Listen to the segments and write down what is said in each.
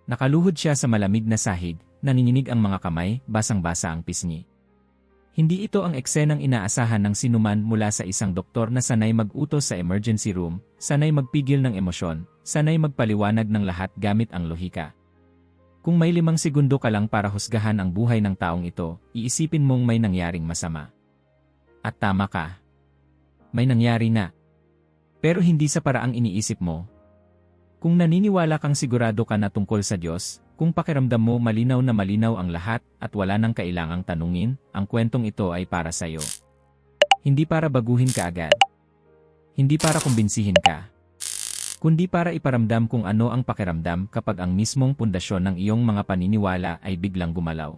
Nakaluhod siya sa malamig na sahig, nanginginig ang mga kamay, basang-basa ang pisngi. Hindi ito ang eksenang inaasahan ng sinuman mula sa isang doktor na sanay mag-utos sa emergency room, sanay magpigil ng emosyon, sanay magpaliwanag ng lahat gamit ang lohika. Kung may 5 segundo ka lang para husgahan ang buhay ng taong ito, iisipin mong may nangyaring masama. At tama ka. May nangyari na. Pero hindi sa paraang iniisip mo. Kung naniniwala kang sigurado ka na tungkol sa Diyos, kung pakiramdam mo malinaw na malinaw ang lahat at wala nang kailangang tanungin, ang kwentong ito ay para sa iyo. Hindi para baguhin ka agad. Hindi para kumbinsihin ka. Kundi para iparamdam kung ano ang pakiramdam kapag ang mismong pundasyon ng iyong mga paniniwala ay biglang gumalaw.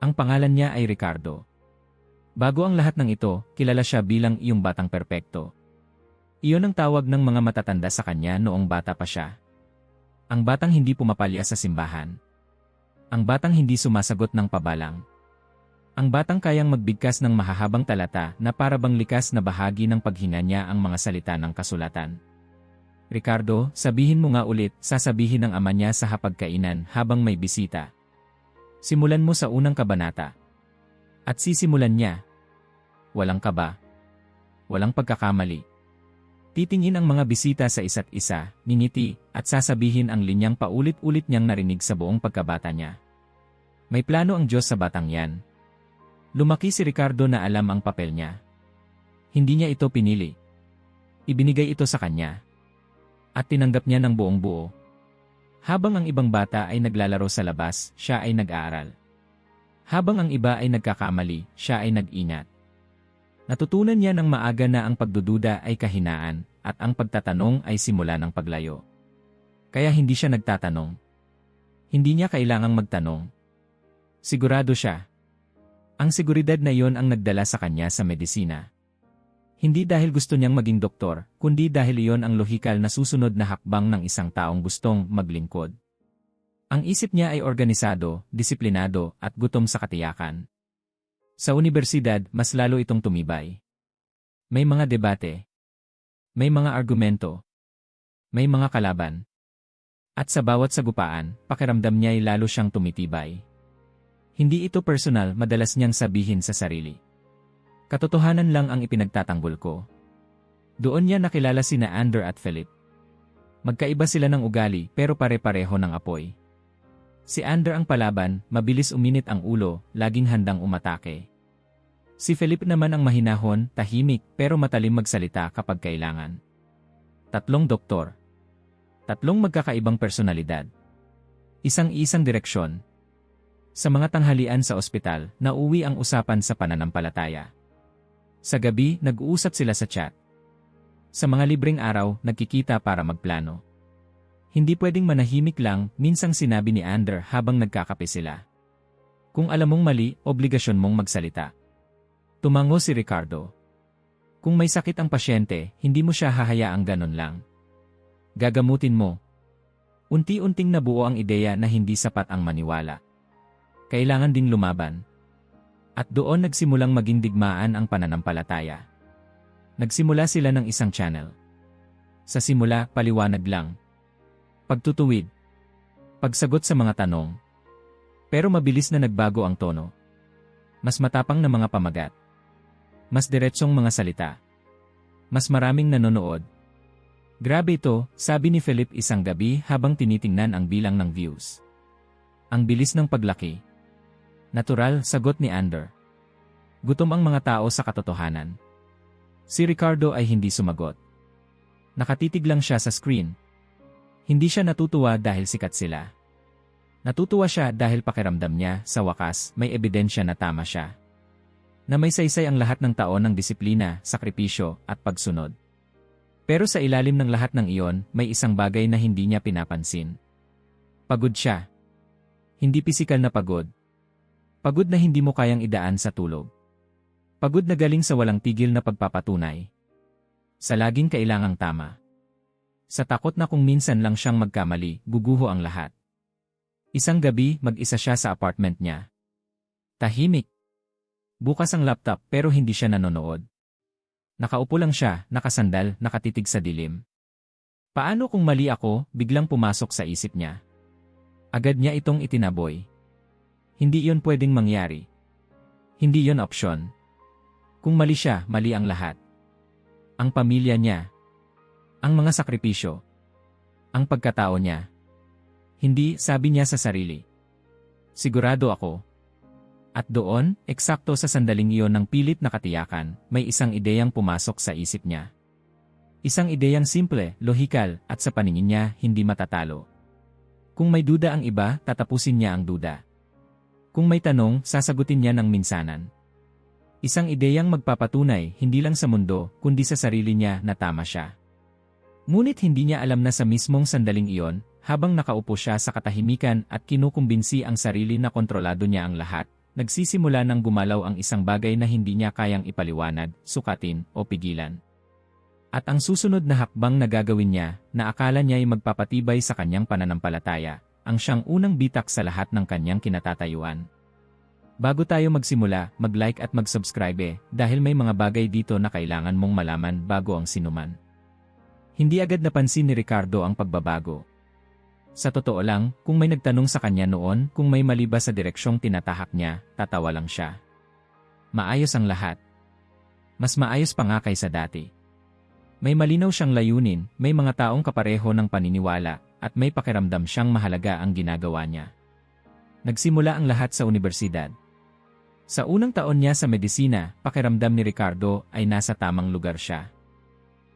Ang pangalan niya ay Ricardo. Bago ang lahat ng ito, kilala siya bilang iyong batang perpekto. Iyon ang tawag ng mga matatanda sa kanya noong bata pa siya. Ang batang hindi pumapalya sa simbahan. Ang batang hindi sumasagot ng pabalang. Ang batang kayang magbigkas ng mahahabang talata na para bang likas na bahagi ng paghinga niya ang mga salita ng kasulatan. Ricardo, sabihin mo nga ulit, sasabihin ng ama niya sa hapagkainan habang may bisita. Simulan mo sa unang kabanata. At sisimulan niya. Walang kaba. Walang pagkakamali. Titingin ang mga bisita sa isa't isa, ningiti, at sasabihin ang linyang paulit-ulit niyang narinig sa buong pagkabata niya. May plano ang Diyos sa batang yan. Lumaki si Ricardo na alam ang papel niya. Hindi niya ito pinili. Ibinigay ito sa kanya. At tinanggap niya ng buong buo. Habang ang ibang bata ay naglalaro sa labas, siya ay nag-aaral. Habang ang iba ay nagkakamali, siya ay nag-ingat. Natutunan niya ng maaga na ang pagdududa ay kahinaan, at ang pagtatanong ay simula ng paglayo. Kaya hindi siya nagtatanong. Hindi niya kailangang magtanong. Sigurado siya. Ang seguridad na iyon ang nagdala sa kanya sa medisina. Hindi dahil gusto niyang maging doktor, kundi dahil iyon ang lohikal na susunod na hakbang ng isang taong gustong maglingkod. Ang isip niya ay organisado, disiplinado, at gutom sa katiyakan. Sa unibersidad, mas lalo itong tumibay. May mga debate. May mga argumento. May mga kalaban. At sa bawat sagupaan, pakiramdam niya ay lalo siyang tumitibay. Hindi ito personal, madalas niyang sabihin sa sarili. Katotohanan lang ang ipinagtatanggol ko. Doon niya nakilala sina Ander at Philip. Magkaiba sila ng ugali pero pare-pareho ng apoy. Si Ander ang palaban, mabilis uminit ang ulo, laging handang umatake. Si Philip naman ang mahinahon, tahimik, pero matalim magsalita kapag kailangan. 3 doktor. 3 magkakaibang personalidad. Isang direksyon. Sa mga tanghalian sa ospital, nauwi ang usapan sa pananampalataya. Sa gabi, nag-uusap sila sa chat. Sa mga libreng araw, nagkikita para magplano. Hindi pwedeng manahimik lang, minsang sinabi ni Ander habang nagkakape sila. Kung alam mong mali, obligasyon mong magsalita. Tumango si Ricardo. Kung may sakit ang pasyente, hindi mo siya hahayaang ganon lang. Gagamutin mo. Unti-unting nabuo ang ideya na hindi sapat ang maniwala. Kailangan ding lumaban. At doon nagsimulang maging digmaan ang pananampalataya. Nagsimula sila ng isang channel. Sa simula, paliwanag lang. Pagtutuwid. Pagsagot sa mga tanong. Pero mabilis na nagbago ang tono. Mas matapang na mga pamagat. Mas diretsong mga salita. Mas maraming nanonood. Grabe ito, sabi ni Philip isang gabi habang tinitingnan ang bilang ng views. Ang bilis ng paglaki. Natural, sagot ni Ander. Gutom ang mga tao sa katotohanan. Si Ricardo ay hindi sumagot. Nakatitig lang siya sa screen. Hindi siya natutuwa dahil sikat sila. Natutuwa siya dahil pakiramdam niya, sa wakas, may ebidensya na tama siya. Na may saysay ang lahat ng taon ng disiplina, sakripisyo, at pagsunod. Pero sa ilalim ng lahat ng iyon, may isang bagay na hindi niya pinapansin. Pagod siya. Hindi pisikal na pagod. Pagod na hindi mo kayang idaan sa tulog. Pagod na galing sa walang tigil na pagpapatunay. Sa laging kailangang tama. Sa takot na kung minsan lang siyang magkamali, guguho ang lahat. Isang gabi, mag-isa siya sa apartment niya. Tahimik. Bukas ang laptop pero hindi siya nanonood. Nakaupo lang siya, nakasandal, nakatitig sa dilim. Paano kung mali ako, biglang pumasok sa isip niya. Agad niya itong itinaboy. Hindi iyon pwedeng mangyari. Hindi iyon opsyon. Kung mali siya, mali ang lahat. Ang pamilya niya. Ang mga sakripisyo. Ang pagkatao niya. Hindi, sabi niya sa sarili. Sigurado ako. At doon, eksakto sa sandaling iyon ng pilit na katiyakan, may isang ideyang pumasok sa isip niya. Isang ideyang simple, lohikal, at sa paningin niya, hindi matatalo. Kung may duda ang iba, tatapusin niya ang duda. Kung may tanong, sasagutin niya ng minsanan. Isang ideyang magpapatunay, hindi lang sa mundo, kundi sa sarili niya na tama siya. Ngunit hindi niya alam na sa mismong sandaling iyon, habang nakaupo siya sa katahimikan at kinukumbinsi ang sarili na kontrolado niya ang lahat, nagsisimula ng gumalaw ang isang bagay na hindi niya kayang ipaliwanag, sukatin, o pigilan. At ang susunod na hakbang na gagawin niya, na akala niya ay magpapatibay sa kanyang pananampalataya, ang siyang unang bitak sa lahat ng kanyang kinatatayuan. Bago tayo magsimula, mag-like at mag-subscribe dahil may mga bagay dito na kailangan mong malaman bago ang sinuman. Hindi agad napansin ni Ricardo ang pagbabago. Sa totoo lang, kung may nagtanong sa kanya noon kung may mali ba sa direksyong tinatahak niya, tatawa lang siya. Maayos ang lahat. Mas maayos pa nga kaysa dati. May malinaw siyang layunin, may mga taong kapareho ng paniniwala, at may pakiramdam siyang mahalaga ang ginagawa niya. Nagsimula ang lahat sa unibersidad. Sa unang taon niya sa medisina, pakiramdam ni Ricardo ay nasa tamang lugar siya.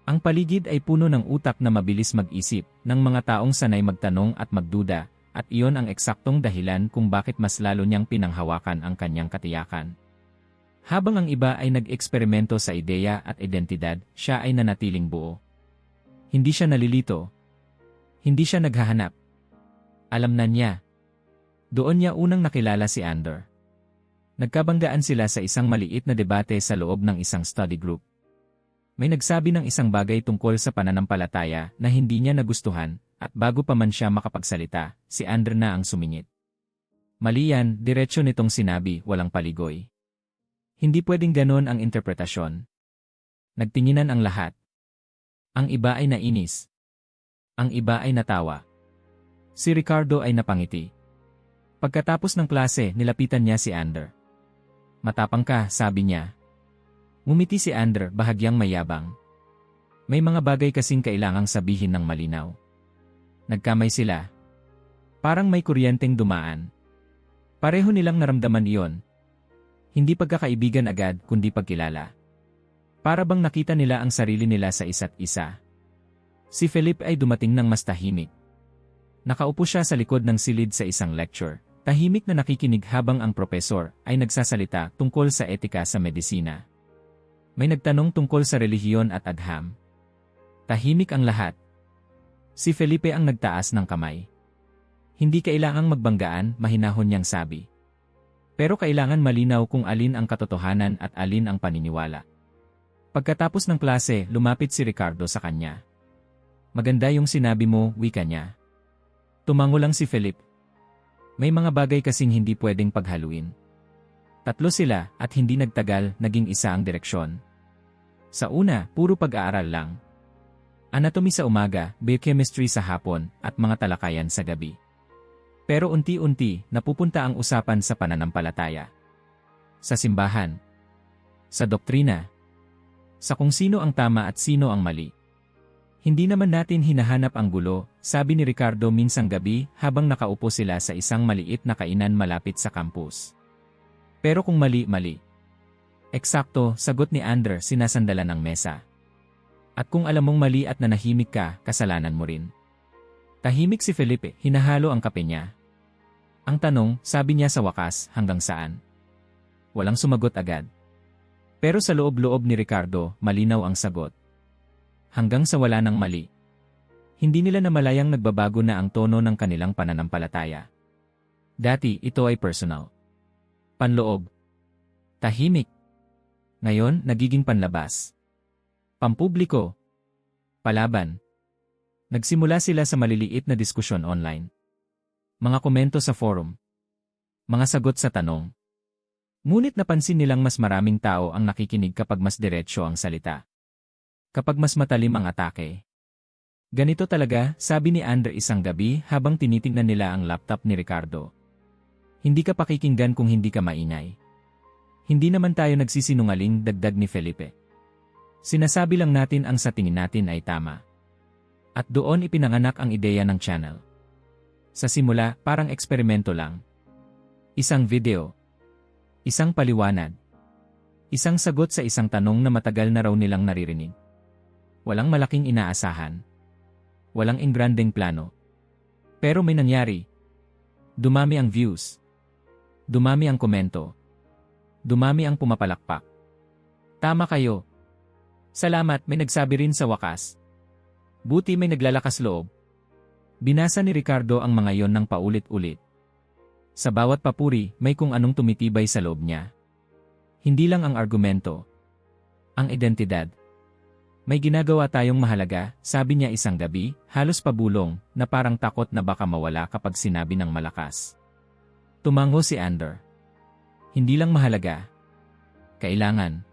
Ang paligid ay puno ng utak na mabilis mag-isip, ng mga taong sanay magtanong at magduda, at iyon ang eksaktong dahilan kung bakit mas lalo niyang pinanghawakan ang kanyang katiyakan. Habang ang iba ay nag-eksperimento sa ideya at identidad, siya ay nanatiling buo. Hindi siya nalilito. Hindi siya naghahanap. Alam na niya. Doon niya unang nakilala si Ander. Nagkabanggaan sila sa isang maliit na debate sa loob ng isang study group. May nagsabi ng isang bagay tungkol sa pananampalataya na hindi niya nagustuhan, at bago pa man siya makapagsalita, si Ander na ang sumingit. Mali yan, diretsyo nitong sinabi, walang paligoy. Hindi pwedeng ganon ang interpretasyon. Nagtinginan ang lahat. Ang iba ay nainis. Ang iba ay natawa. Si Ricardo ay napangiti. Pagkatapos ng klase, nilapitan niya si Ander. Matapang ka, sabi niya. Ngumiti si Ander, bahagyang mayabang. May mga bagay kasing kailangang sabihin ng malinaw. Nagkamay sila. Parang may kuryenteng dumaan. Pareho nilang naramdaman iyon. Hindi pagkakaibigan agad, kundi pagkilala. Para bang nakita nila ang sarili nila sa isa't isa. Si Felipe ay dumating ng mas tahimik. Nakaupo siya sa likod ng silid sa isang lecture, tahimik na nakikinig habang ang propesor ay nagsasalita tungkol sa etika sa medisina. May nagtanong tungkol sa relihiyon at agham. Tahimik ang lahat. Si Felipe ang nagtaas ng kamay. Hindi kailangang magbanggaan, mahinahon niyang sabi. Pero kailangan malinaw kung alin ang katotohanan at alin ang paniniwala. Pagkatapos ng klase, lumapit si Ricardo sa kanya. Maganda yung sinabi mo, wika niya. Tumango lang si Felipe. May mga bagay kasing hindi pwedeng paghaluin. Tatlo sila at hindi nagtagal, naging isa ang direksyon. Sa una, puro pag-aaral lang. Anatomy sa umaga, biochemistry sa hapon, at mga talakayan sa gabi. Pero unti-unti, napupunta ang usapan sa pananampalataya. Sa simbahan. Sa doktrina. Sa kung sino ang tama at sino ang mali. Hindi naman natin hinahanap ang gulo, sabi ni Ricardo minsang gabi habang nakaupo sila sa isang maliit na kainan malapit sa campus. Pero kung mali. Eksakto, sagot ni Ander, sinasandalan ng mesa. At kung alam mong mali at nanahimik ka, kasalanan mo rin. Tahimik si Felipe, hinahalo ang kape niya. Ang tanong, sabi niya sa wakas, hanggang saan? Walang sumagot agad. Pero sa loob-loob ni Ricardo, malinaw ang sagot. Hanggang sa wala ng mali. Hindi nila namalayang nagbabago na ang tono ng kanilang pananampalataya. Dati, ito ay personal. Panloob. Tahimik. Ngayon, nagiging panlabas. Pampubliko. Palaban. Nagsimula sila sa maliliit na diskusyon online. Mga komento sa forum. Mga sagot sa tanong. Ngunit napansin nilang mas maraming tao ang nakikinig kapag mas diretsyo ang salita. Kapag mas matalim ang atake. Ganito talaga, sabi ni Ander isang gabi habang tinitingnan nila ang laptop ni Ricardo. Hindi ka pakikinggan kung hindi ka maingay. Hindi naman tayo nagsisinungaling, dagdag ni Felipe. Sinasabi lang natin ang sa tingin natin ay tama. At doon ipinanganak ang ideya ng channel. Sa simula, parang eksperimento lang. Isang video. Isang paliwanag. Isang sagot sa isang tanong na matagal na raw nilang naririnig. Walang malaking inaasahan. Walang engrandeng plano. Pero may nangyari. Dumami ang views. Dumami ang komento. Dumami ang pumapalakpak. Tama kayo. Salamat, may nagsabi rin sa wakas. Buti may naglalakas loob. Binasa ni Ricardo ang mga yon ng paulit-ulit. Sa bawat papuri, may kung anong tumitibay sa loob niya. Hindi lang ang argumento. Ang identidad. May ginagawa tayong mahalaga, sabi niya isang gabi, halos pabulong, na parang takot na baka mawala kapag sinabi ng malakas. Tumango si Ander. Hindi lang mahalaga. Kailangan.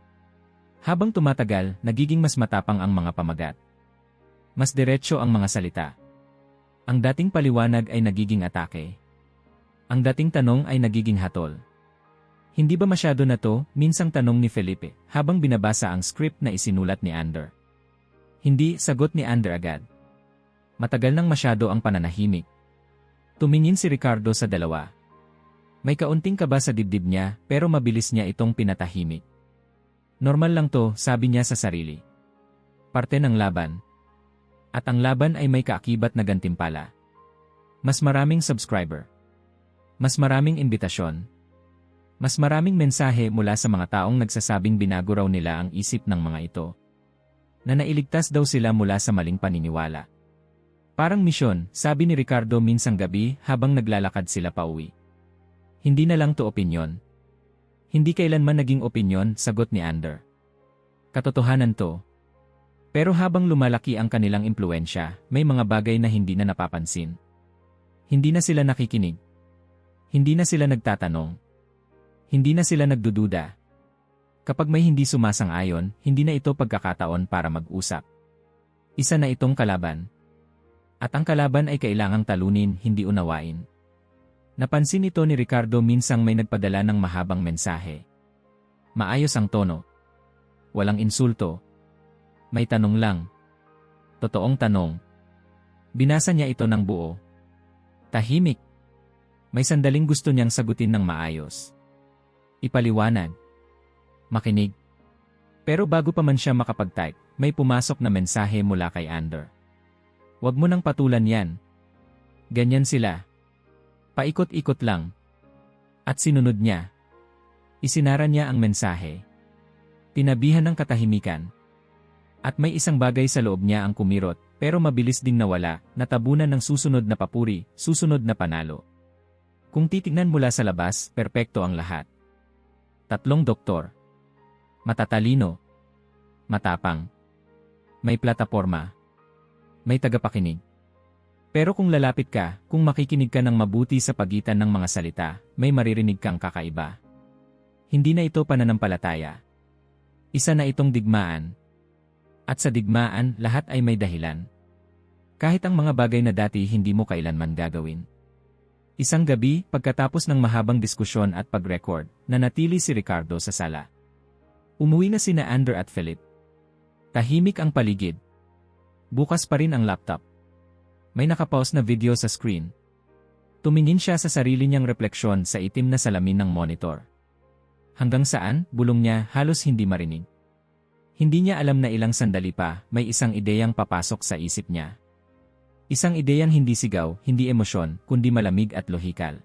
Habang tumatagal, nagiging mas matapang ang mga pamagat. Mas diretsyo ang mga salita. Ang dating paliwanag ay nagiging atake. Ang dating tanong ay nagiging hatol. Hindi ba masyado na to, minsang tanong ni Felipe, habang binabasa ang script na isinulat ni Ander. Hindi, sagot ni Ander agad. Matagal nang masyado ang pananahimik. Tumingin si Ricardo sa dalawa. May kaunting kaba sa dibdib niya, pero mabilis niya itong pinatahimik. Normal lang to, sabi niya sa sarili. Parte ng laban. At ang laban ay may kaakibat na gantimpala. Mas maraming subscriber. Mas maraming imbitasyon. Mas maraming mensahe mula sa mga taong nagsasabing binago raw nila ang isip ng mga ito. Na nailigtas daw sila mula sa maling paniniwala. Parang misyon, sabi ni Ricardo minsang gabi habang naglalakad sila pauwi. Hindi na lang to opinyon. Hindi kailanman naging opinyon, sagot ni Ander. Katotohanan to. Pero habang lumalaki ang kanilang impluensya, may mga bagay na hindi na napapansin. Hindi na sila nakikinig. Hindi na sila nagtatanong. Hindi na sila nagdududa. Kapag may hindi sumasang-ayon, hindi na ito pagkakataon para mag-usap. Isa na itong kalaban. At ang kalaban ay kailangang talunin, hindi unawain. Napansin ito ni Ricardo minsang may nagpadala ng mahabang mensahe. Maayos ang tono. Walang insulto. May tanong lang. Totoong tanong. Binasa niya ito ng buo. Tahimik. May sandaling gusto niyang sagutin ng maayos. Ipaliwanag. Makinig. Pero bago pa man siya makapag-type, may pumasok na mensahe mula kay Ander. Huwag mo nang patulan yan. Ganyan sila. Paikot-ikot lang. At sinunod niya. Isinara niya ang mensahe. Tinabihan ng katahimikan. At may isang bagay sa loob niya ang kumirot, pero mabilis ding nawala, natabunan ng susunod na papuri, susunod na panalo. Kung titignan mula sa labas, perpekto ang lahat. 3 doktor. Matatalino. Matapang. May plataporma. May tagapakinig. Pero kung lalapit ka, kung makikinig ka ng mabuti sa pagitan ng mga salita, may maririnig kang kakaiba. Hindi na ito pananampalataya. Isa na itong digmaan. At sa digmaan, lahat ay may dahilan. Kahit ang mga bagay na dati hindi mo kailanman gagawin. Isang gabi, pagkatapos ng mahabang diskusyon at pag-record, nanatili si Ricardo sa sala. Umuwi na sina Ander at Philip. Tahimik ang paligid. Bukas pa rin ang laptop. May nakapause na video sa screen. Tumingin siya sa sarili niyang refleksyon sa itim na salamin ng monitor. Hanggang saan, bulong niya, halos hindi marinig. Hindi niya alam na ilang sandali pa, may isang ideyang papasok sa isip niya. Isang ideyang hindi sigaw, hindi emosyon, kundi malamig at lohikal.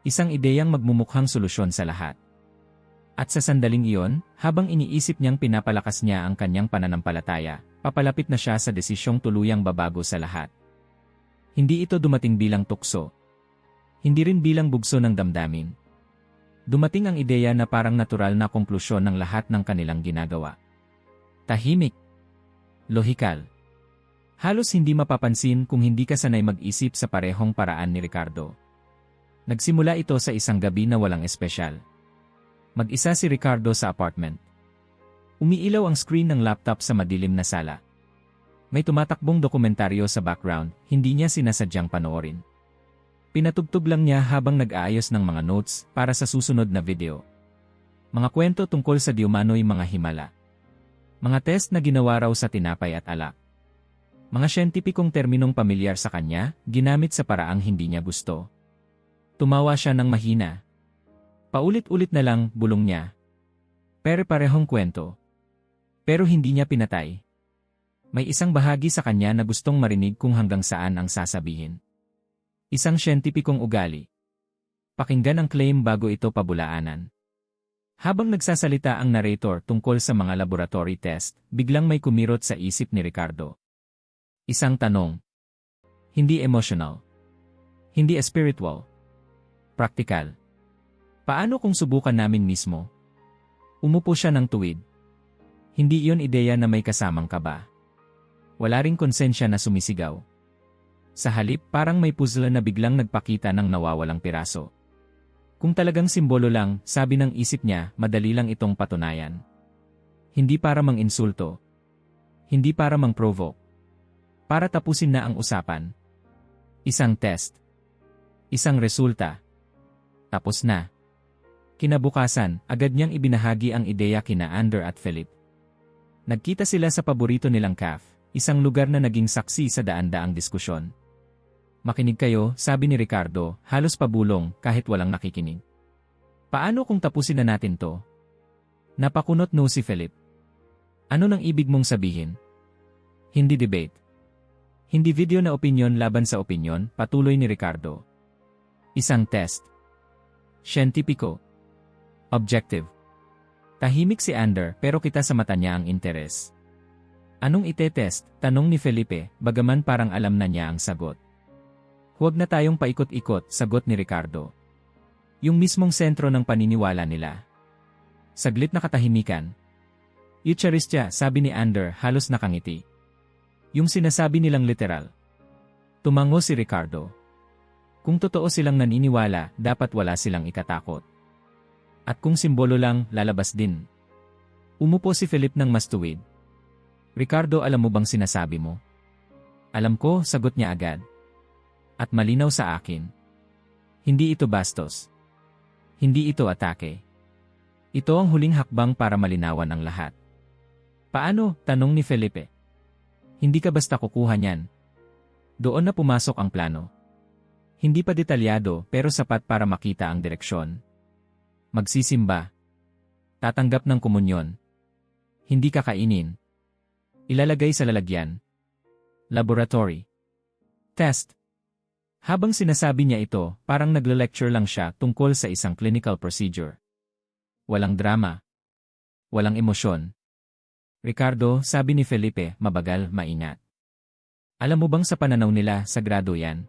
Isang ideyang magmumukhang solusyon sa lahat. At sa sandaling iyon, habang iniisip niyang pinapalakas niya ang kanyang pananampalataya, papalapit na siya sa desisyong tuluyang babago sa lahat. Hindi ito dumating bilang tukso. Hindi rin bilang bugso ng damdamin. Dumating ang ideya na parang natural na konklusyon ng lahat ng kanilang ginagawa. Tahimik. Lohikal. Halos hindi mapapansin kung hindi ka sanay mag-isip sa parehong paraan ni Ricardo. Nagsimula ito sa isang gabi na walang espesyal. Mag-isa si Ricardo sa apartment. Umiilaw ang screen ng laptop sa madilim na sala. May tumatakbong dokumentaryo sa background, hindi niya sinasadyang panoorin. Pinatugtog lang niya habang nag-aayos ng mga notes para sa susunod na video. Mga kwento tungkol sa diumano'y mga himala. Mga test na ginawa raw sa tinapay at alak. Mga siyentipikong terminong pamilyar sa kanya, ginamit sa paraang hindi niya gusto. Tumawa siya ng mahina. Paulit-ulit na lang, bulong niya. Pare-parehong kwento. Pero hindi niya pinatay. May isang bahagi sa kanya na gustong marinig kung hanggang saan ang sasabihin. Isang siyentipikong ugali. Pakinggan ang claim bago ito pabulaanan. Habang nagsasalita ang narrator tungkol sa mga laboratory test, biglang may kumirot sa isip ni Ricardo. Isang tanong. Hindi emotional. Hindi spiritual. Praktikal. Paano kung subukan namin mismo? Umupo siya ng tuwid. Hindi iyon ideya na may kasamang kaba. Wala ring konsensya na sumisigaw. Sa halip, parang may puzzle na biglang nagpakita ng nawawalang piraso. Kung talagang simbolo lang, sabi ng isip niya, madali lang itong patunayan. Hindi para mang-insulto. Hindi para mang-provoke. Para tapusin na ang usapan. Isang test. Isang resulta. Tapos na. Kinabukasan, agad niyang ibinahagi ang ideya kina Ander at Philip. Nagkita sila sa paborito nilang cafe, isang lugar na naging saksi sa daan-daang diskusyon. Makinig kayo, sabi ni Ricardo, halos pabulong kahit walang nakikinig. Paano kung tapusin na natin to? Napakunot no si Philip. Ano nang ibig mong sabihin? Hindi debate. Hindi video na opinyon laban sa opinyon, patuloy ni Ricardo. Isang test. Siyentipiko. Objective. Tahimik si Ander pero kita sa mata niya ang interes. Anong itetest? Tanong ni Felipe, bagaman parang alam na niya ang sagot. Huwag na tayong paikot-ikot, sagot ni Ricardo. Yung mismong sentro ng paniniwala nila. Saglit na katahimikan. Eucharistya, sabi ni Ander, halos nakangiti. Yung sinasabi nilang literal. Tumango si Ricardo. Kung totoo silang naniniwala, dapat wala silang ikatakot. At kung simbolo lang, lalabas din. Umupo si Philip ng mas tuwid. Ricardo, alam mo bang sinasabi mo? Alam ko, sagot niya agad. At malinaw sa akin. Hindi ito bastos. Hindi ito atake. Ito ang huling hakbang para malinawan ang lahat. Paano? Tanong ni Felipe. Hindi ka basta kukuha niyan. Doon na pumasok ang plano. Hindi pa detalyado pero sapat para makita ang direksyon. Magsisimba. Tatanggap ng komunyon. Hindi kakainin. Ilalagay sa lalagyan. Laboratory. Test. Habang sinasabi niya ito, parang nagle-lecture lang siya tungkol sa isang clinical procedure. Walang drama. Walang emosyon. Ricardo, sabi ni Felipe, mabagal, maingat. Alam mo bang sa pananaw nila, sagrado yan?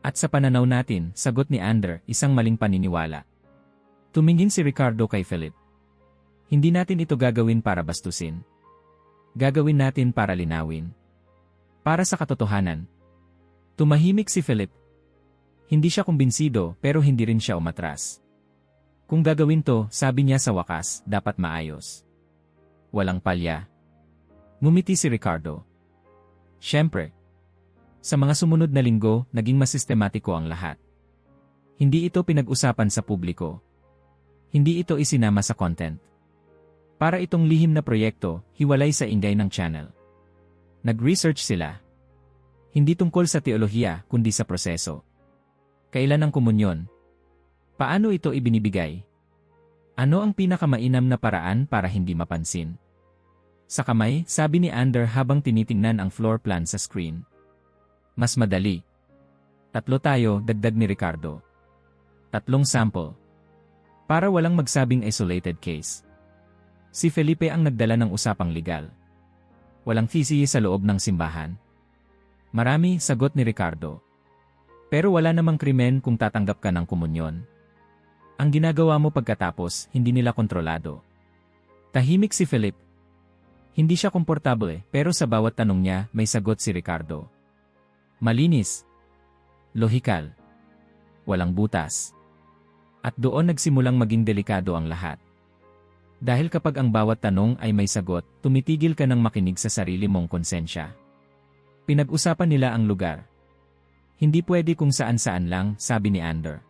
At sa pananaw natin, sagot ni Ander, isang maling paniniwala. Tumingin si Ricardo kay Philip. Hindi natin ito gagawin para bastusin. Gagawin natin para linawin. Para sa katotohanan. Tumahimik si Philip. Hindi siya kumbinsido pero hindi rin siya umatras. Kung gagawin to, sabi niya sa wakas, dapat maayos. Walang palya. Ngumiti si Ricardo. Siyempre. Sa mga sumunod na linggo, naging mas sistematiko ang lahat. Hindi ito pinag-usapan sa publiko. Hindi ito isinama sa content. Para itong lihim na proyekto, hiwalay sa ingay ng channel. Nag-research sila. Hindi tungkol sa teolohiya, kundi sa proseso. Kailan ang komunyon? Paano ito ibinibigay? Ano ang pinakamainam na paraan para hindi mapansin? Sa kamay, sabi ni Ander habang tinitingnan ang floor plan sa screen. Mas madali. 3 tayo, dagdag ni Ricardo. 3 sample. Para walang magsabing isolated case. Si Felipe ang nagdala ng usapang legal. Walang thesis sa loob ng simbahan. Marami, sagot ni Ricardo. Pero wala namang krimen kung tatanggap ka ng komunyon. Ang ginagawa mo pagkatapos, hindi nila kontrolado. Tahimik si Philip. Hindi siya komportable, pero sa bawat tanong niya, may sagot si Ricardo. Malinis. Lohikal. Walang butas. At doon nagsimulang maging delikado ang lahat. Dahil kapag ang bawat tanong ay may sagot, tumitigil ka ng makinig sa sarili mong konsensya. Pinag-usapan nila ang lugar. Hindi pwede kung saan-saan lang, sabi ni Ander.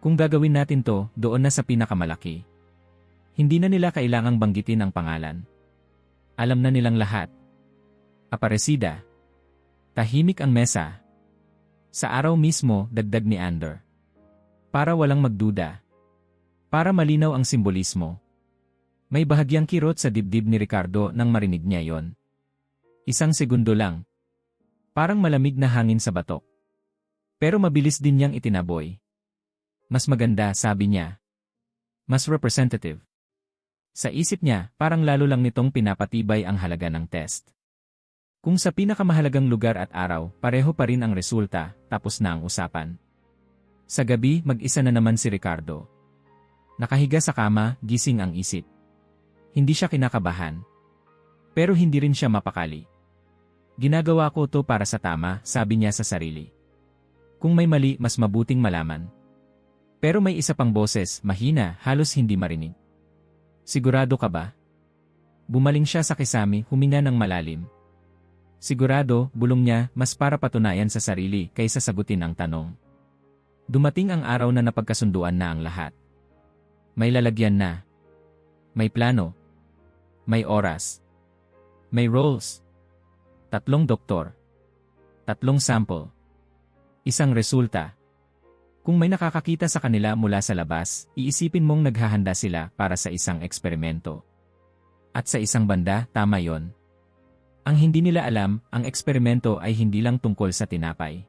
Kung gagawin natin to, doon na sa pinakamalaki. Hindi na nila kailangang banggitin ang pangalan. Alam na nilang lahat. Aparecida. Tahimik ang mesa. Sa araw mismo, dagdag ni Ander. Para walang magduda. Para malinaw ang simbolismo. May bahagyang kirot sa dibdib ni Ricardo nang marinig niya yon. Isang segundo lang. Parang malamig na hangin sa batok. Pero mabilis din niyang itinaboy. Mas maganda, sabi niya. Mas representative. Sa isip niya, parang lalo lang nitong pinapatibay ang halaga ng test. Kung sa pinakamahalagang lugar at araw, pareho pa rin ang resulta, tapos na ang usapan. Sa gabi, mag-isa na naman si Ricardo. Nakahiga sa kama, gising ang isip. Hindi siya kinakabahan. Pero hindi rin siya mapakali. Ginagawa ko to para sa tama, sabi niya sa sarili. Kung may mali, mas mabuting malaman. Pero may isa pang boses, mahina, halos hindi marinig. Sigurado ka ba? Bumaling siya sa kisame, huminga ng malalim. Sigurado, bulong niya, mas para patunayan sa sarili kaysa sagutin ang tanong. Dumating ang araw na napagkasunduan na ang lahat. May lalagyan na. May plano. May oras. May roles. 3 doktor. 3 sample. Isang resulta. Kung may nakakakita sa kanila mula sa labas, iisipin mong naghahanda sila para sa isang eksperimento. At sa isang banda, tama yon. Ang hindi nila alam, ang eksperimento ay hindi lang tungkol sa tinapay.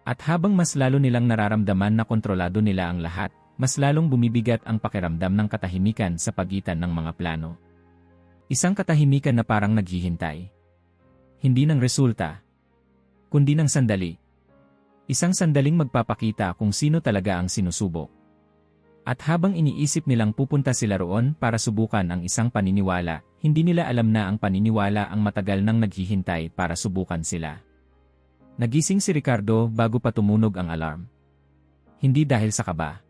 At habang mas lalo nilang nararamdaman na kontrolado nila ang lahat, mas lalong bumibigat ang pakiramdam ng katahimikan sa pagitan ng mga plano. Isang katahimikan na parang naghihintay. Hindi ng resulta, kundi ng sandali. Isang sandaling magpapakita kung sino talaga ang sinusubok. At habang iniisip nilang pupunta sila roon para subukan ang isang paniniwala, hindi nila alam na ang paniniwala ang matagal nang naghihintay para subukan sila. Nagising si Ricardo bago pa tumunog ang alarm. Hindi dahil sa kaba.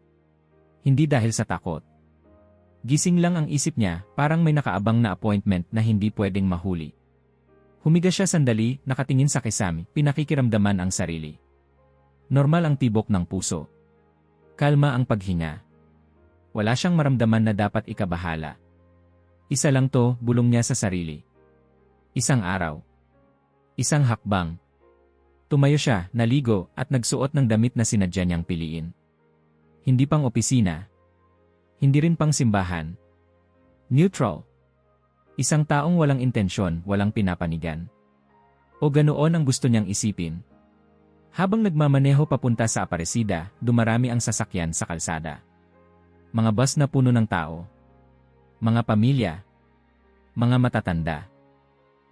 Hindi dahil sa takot. Gising lang ang isip niya, parang may nakaabang na appointment na hindi pwedeng mahuli. Humiga siya sandali, nakatingin sa kisame, pinakikiramdaman ang sarili. Normal ang tibok ng puso. Kalma ang paghinga. Wala siyang maramdaman na dapat ikabahala. Isa lang to, bulong niya sa sarili. Isang araw. Isang hakbang. Tumayo siya, naligo, at nagsuot ng damit na sinadya niyang piliin. Hindi pang opisina. Hindi rin pang simbahan. Neutral. Isang taong walang intensyon, walang pinapanigan. O ganoon ang gusto niyang isipin. Habang nagmamaneho papunta sa Aparecida, dumarami ang sasakyan sa kalsada. Mga bus na puno ng tao. Mga pamilya. Mga matatanda.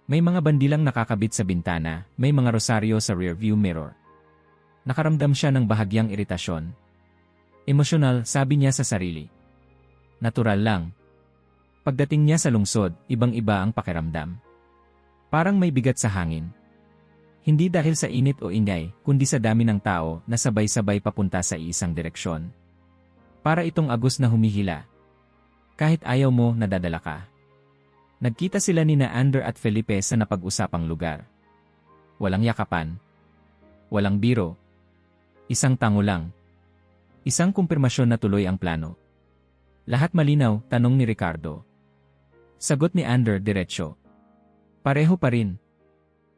May mga bandilang nakakabit sa bintana, may mga rosaryo sa rearview mirror. Nakaramdam siya ng bahagyang iritasyon. Emosyonal, sabi niya sa sarili. Natural lang. Pagdating niya sa lungsod, ibang-iba ang pakiramdam. Parang may bigat sa hangin. Hindi dahil sa init o ingay, kundi sa dami ng tao na sabay-sabay papunta sa isang direksyon. Para itong agos na humihila. Kahit ayaw mo, nadadala ka. Nagkita sila nina Ander at Felipe sa napag-usapang lugar. Walang yakapan. Walang biro. Isang tango lang. Isang kumpirmasyon na tuloy ang plano. Lahat malinaw, tanong ni Ricardo. Sagot ni Ander diretsyo. Pareho pa rin.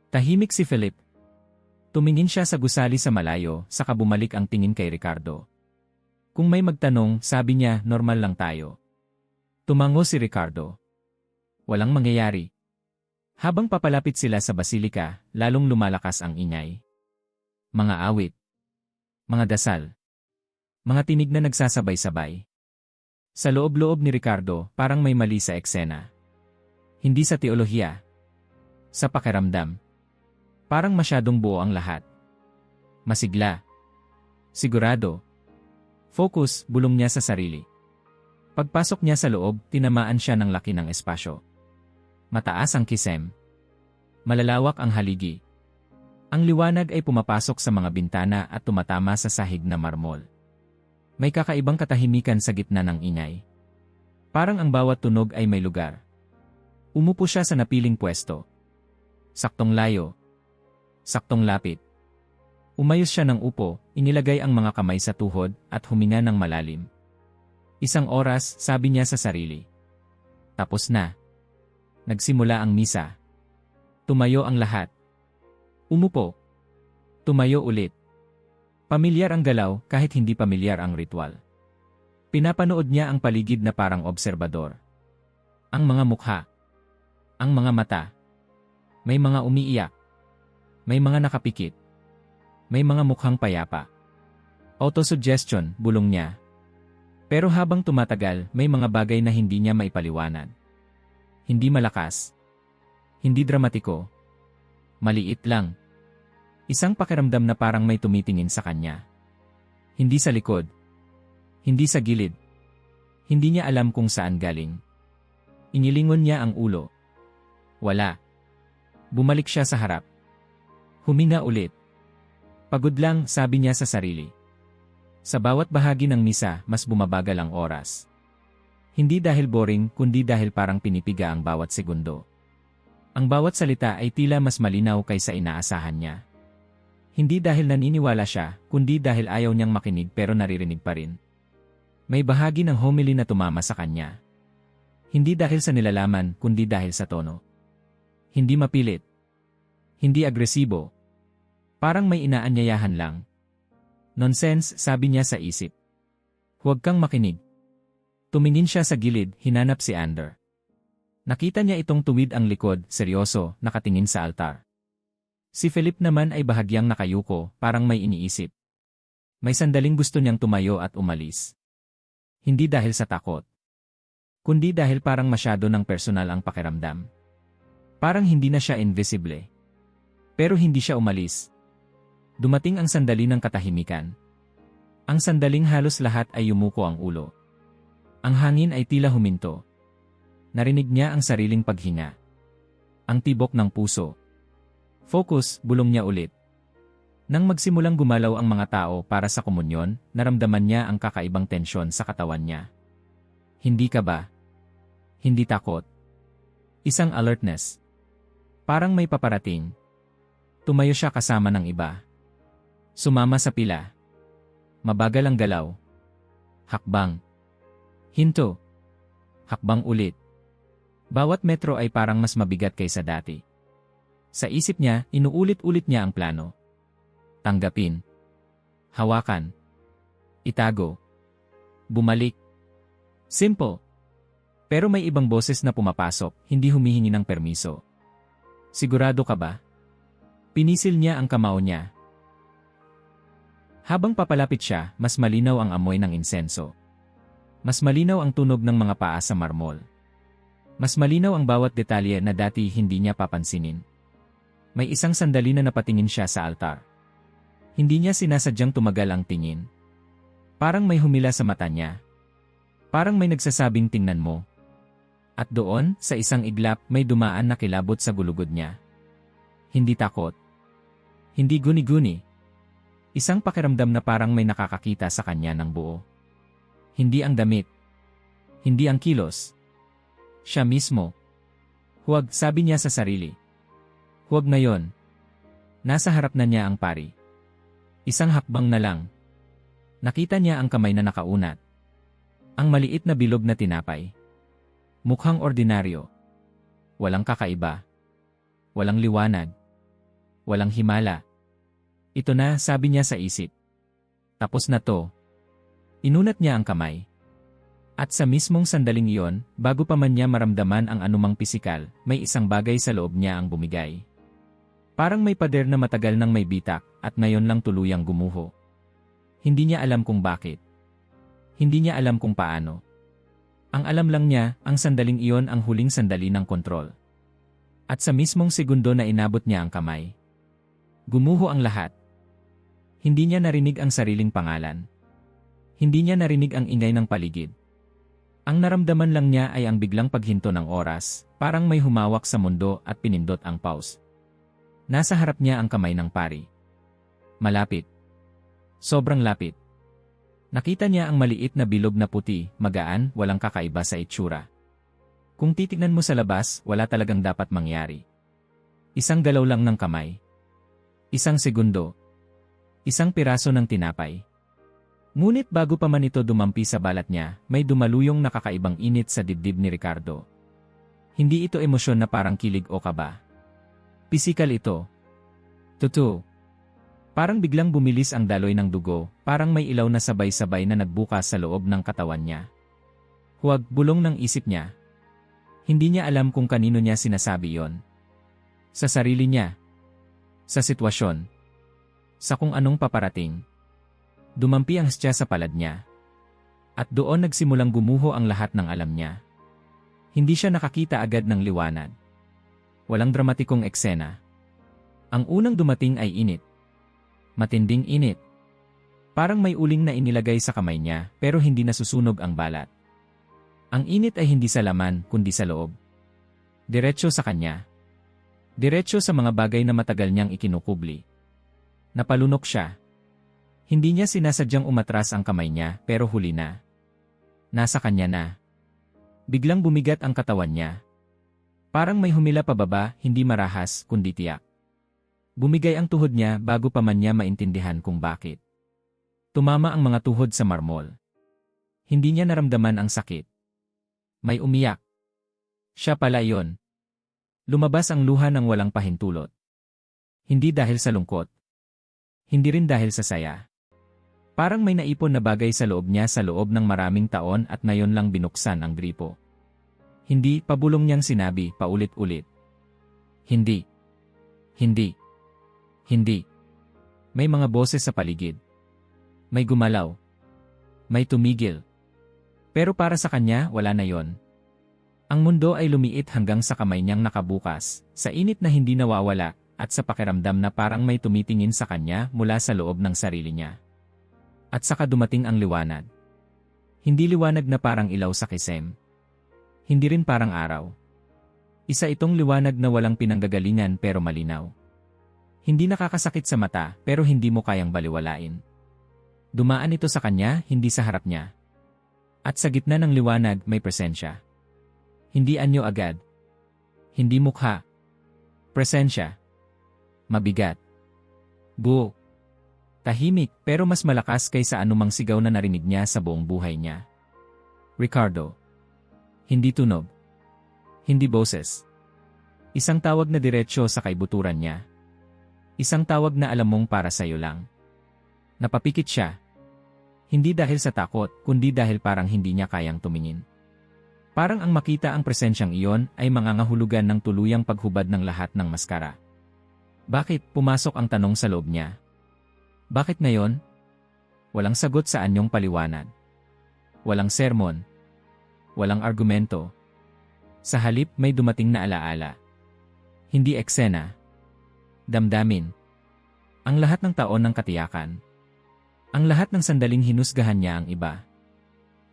Tahimik si Philip. Tumingin siya sa gusali sa malayo, saka bumalik ang tingin kay Ricardo. Kung may magtanong, sabi niya, normal lang tayo. Tumango si Ricardo. Walang mangyayari. Habang papalapit sila sa basilika, lalong lumalakas ang ingay. Mga awit. Mga dasal. Mga tinig na nagsasabay-sabay. Sa loob-loob ni Ricardo, parang may mali sa eksena. Hindi sa teolohiya. Sa pakiramdam. Parang masyadong buo ang lahat. Masigla. Sigurado. Focus, bulong niya sa sarili. Pagpasok niya sa loob, tinamaan siya ng laki ng espasyo. Mataas ang kisem. Malalawak ang haligi. Ang liwanag ay pumapasok sa mga bintana at tumatama sa sahig na marmol. May kakaibang katahimikan sa gitna ng ingay. Parang ang bawat tunog ay may lugar. Umupo siya sa napiling pwesto. Saktong layo. Saktong lapit. Umayos siya ng upo, inilagay ang mga kamay sa tuhod, at huminga ng malalim. Isang oras, sabi niya sa sarili. Tapos na. Nagsimula ang misa. Tumayo ang lahat. Umupo. Tumayo ulit. Pamilyar ang galaw kahit hindi pamilyar ang ritual. Pinapanood niya ang paligid na parang obserbador. Ang mga mukha. Ang mga mata. May mga umiiyak. May mga nakapikit. May mga mukhang payapa. Autosuggestion, bulong niya. Pero habang tumatagal, may mga bagay na hindi niya maipaliwanag. Hindi malakas. Hindi dramatiko. Maliit lang. Isang pakiramdam na parang may tumitingin sa kanya. Hindi sa likod. Hindi sa gilid. Hindi niya alam kung saan galing. Inilingon niya ang ulo. Wala. Bumalik siya sa harap. Huminga ulit. Pagod lang, sabi niya sa sarili. Sa bawat bahagi ng misa, mas bumabagal ang oras. Hindi dahil boring, kundi dahil parang pinipiga ang bawat segundo. Ang bawat salita ay tila mas malinaw kaysa inaasahan niya. Hindi dahil naniniwala siya, kundi dahil ayaw niyang makinig pero naririnig pa rin. May bahagi ng homily na tumama sa kanya. Hindi dahil sa nilalaman, kundi dahil sa tono. Hindi mapilit. Hindi agresibo. Parang may inaanyayahan lang. Nonsense, sabi niya sa isip. Huwag kang makinig. Tumingin siya sa gilid, hinanap si Ander. Nakita niya itong tuwid ang likod, seryoso, nakatingin sa altar. Si Philip naman ay bahagyang nakayuko, parang may iniisip. May sandaling gusto niyang tumayo at umalis. Hindi dahil sa takot. Kundi dahil parang masyado ng personal ang pakiramdam. Parang hindi na siya invisible. Pero hindi siya umalis. Dumating ang sandali ng katahimikan. Ang sandaling halos lahat ay yumuko ang ulo. Ang hangin ay tila huminto. Narinig niya ang sariling paghinga. Ang tibok ng puso. Focus, bulong niya ulit. Nang magsimulang gumalaw ang mga tao para sa komunyon, naramdaman niya ang kakaibang tensyon sa katawan niya. Hindi ka ba? Hindi takot. Isang alertness. Parang may paparating. Tumayo siya kasama ng iba. Sumama sa pila. Mabagal ang galaw. Hakbang. Hinto. Hakbang ulit. Bawat metro ay parang mas mabigat kaysa dati. Sa isip niya, inuulit-ulit niya ang plano. Tanggapin. Hawakan. Itago. Bumalik. Simple. Pero may ibang boses na pumapasok, hindi humihingi ng permiso. Sigurado ka ba? Pinisil niya ang kamao niya. Habang papalapit siya, mas malinaw ang amoy ng insenso. Mas malinaw ang tunog ng mga paa sa marmol. Mas malinaw ang bawat detalye na dati hindi niya papansinin. May isang sandali na napatingin siya sa altar. Hindi niya sinasadyang tumagal ang tingin. Parang may humila sa mata niya. Parang may nagsasabing tingnan mo. At doon, sa isang iglap, may dumaan na kilabot sa gulugod niya. Hindi takot. Hindi guni-guni. Isang pakiramdam na parang may nakakakita sa kanya ng buo. Hindi ang damit. Hindi ang kilos. Siya mismo. Huwag, sabi niya sa sarili. Huwag ngayon. Nasa harap na niya ang pari. Isang hakbang na lang. Nakita niya ang kamay na nakaunat. Ang maliit na bilog na tinapay. Mukhang ordinaryo. Walang kakaiba. Walang liwanag. Walang himala. Ito na, sabi niya sa isip. Tapos na to. Inunat niya ang kamay. At sa mismong sandaling iyon, bago pa man niya maramdaman ang anumang pisikal, may isang bagay sa loob niya ang bumigay. Parang may pader na matagal nang may bitak, at ngayon lang tuluyang gumuho. Hindi niya alam kung bakit. Hindi niya alam kung paano. Ang alam lang niya, ang sandaling iyon ang huling sandali ng kontrol. At sa mismong segundo na inabot niya ang kamay, gumuho ang lahat. Hindi niya narinig ang sariling pangalan. Hindi niya narinig ang ingay ng paligid. Ang naramdaman lang niya ay ang biglang paghinto ng oras, parang may humawak sa mundo at pinindot ang pause. Nasa harap niya ang kamay ng pari. Malapit. Sobrang lapit. Nakita niya ang maliit na bilog na puti, magaan, walang kakaiba sa itsura. Kung titignan mo sa labas, wala talagang dapat mangyari. Isang galaw lang ng kamay. Isang segundo. Isang piraso ng tinapay. Ngunit bago pa man ito dumampi sa balat niya, may dumaluyong nakakaibang init sa dibdib ni Ricardo. Hindi ito emosyon na parang kilig o kaba. Pisikal ito. Totoo. Parang biglang bumilis ang daloy ng dugo, parang may ilaw na sabay-sabay na nagbukas sa loob ng katawan niya. Huwag, bulong ng isip niya. Hindi niya alam kung kanino niya sinasabi yon. Sa sarili niya. Sa sitwasyon. Sa kung anong paparating. Dumampi ang siya sa palad niya. At doon nagsimulang gumuho ang lahat ng alam niya. Hindi siya nakakita agad ng liwanag. Walang dramatikong eksena. Ang unang dumating ay init. Matinding init. Parang may uling na inilagay sa kamay niya pero hindi nasusunog ang balat. Ang init ay hindi sa laman kundi sa loob. Diretso sa kanya. Diretso sa mga bagay na matagal niyang ikinukubli. Napalunok siya. Hindi niya sinasadyang umatras ang kamay niya pero huli na. Nasa kanya na. Biglang bumigat ang katawan niya. Parang may humila pababa, hindi marahas kundi tiyak. Bumigay ang tuhod niya bago pa man niya maintindihan kung bakit. Tumama ang mga tuhod sa marmol. Hindi niya naramdaman ang sakit. May umiyak. Siya pala iyon. Lumabas ang luha ng walang pahintulot. Hindi dahil sa lungkot. Hindi rin dahil sa saya. Parang may naipon na bagay sa loob niya sa loob ng maraming taon at ngayon lang binuksan ang gripo. Hindi, pabulong niyang sinabi paulit-ulit. Hindi. Hindi. Hindi. May mga boses sa paligid. May gumalaw. May tumigil. Pero para sa kanya, wala na yon. Ang mundo ay lumiit hanggang sa kamay niyang nakabukas, sa init na hindi nawawala, at sa pakiramdam na parang may tumitingin sa kanya mula sa loob ng sarili niya. At saka dumating ang liwanag. Hindi liwanag na parang ilaw sa kisem. Hindi rin parang araw. Isa itong liwanag na walang pinanggagalingan pero malinaw. Hindi nakakasakit sa mata pero hindi mo kayang baliwalain. Dumaan ito sa kanya, hindi sa harap niya. At sa gitna ng liwanag may presensya. Hindi anyo agad. Hindi mukha. Presensya. Mabigat. Buo. Tahimik pero mas malakas kaysa anumang sigaw na narinig niya sa buong buhay niya. Ricardo. Hindi tunog. Hindi boses. Isang tawag na diretsyo sa kaibuturan niya. Isang tawag na alam mong para sa'yo lang. Napapikit siya. Hindi dahil sa takot, kundi dahil parang hindi niya kayang tumingin. Parang ang makita ang presensyang iyon ay mangangahulugan ng tuluyang paghubad ng lahat ng maskara. Bakit? Pumasok ang tanong sa loob niya. Bakit ngayon? Walang sagot sa anyong paliwanag. Walang sermon. Walang argumento. Sa halip may dumating na alaala. Hindi eksena. Damdamin. Ang lahat ng taon ng katiyakan. Ang lahat ng sandaling hinusgahan niya ang iba.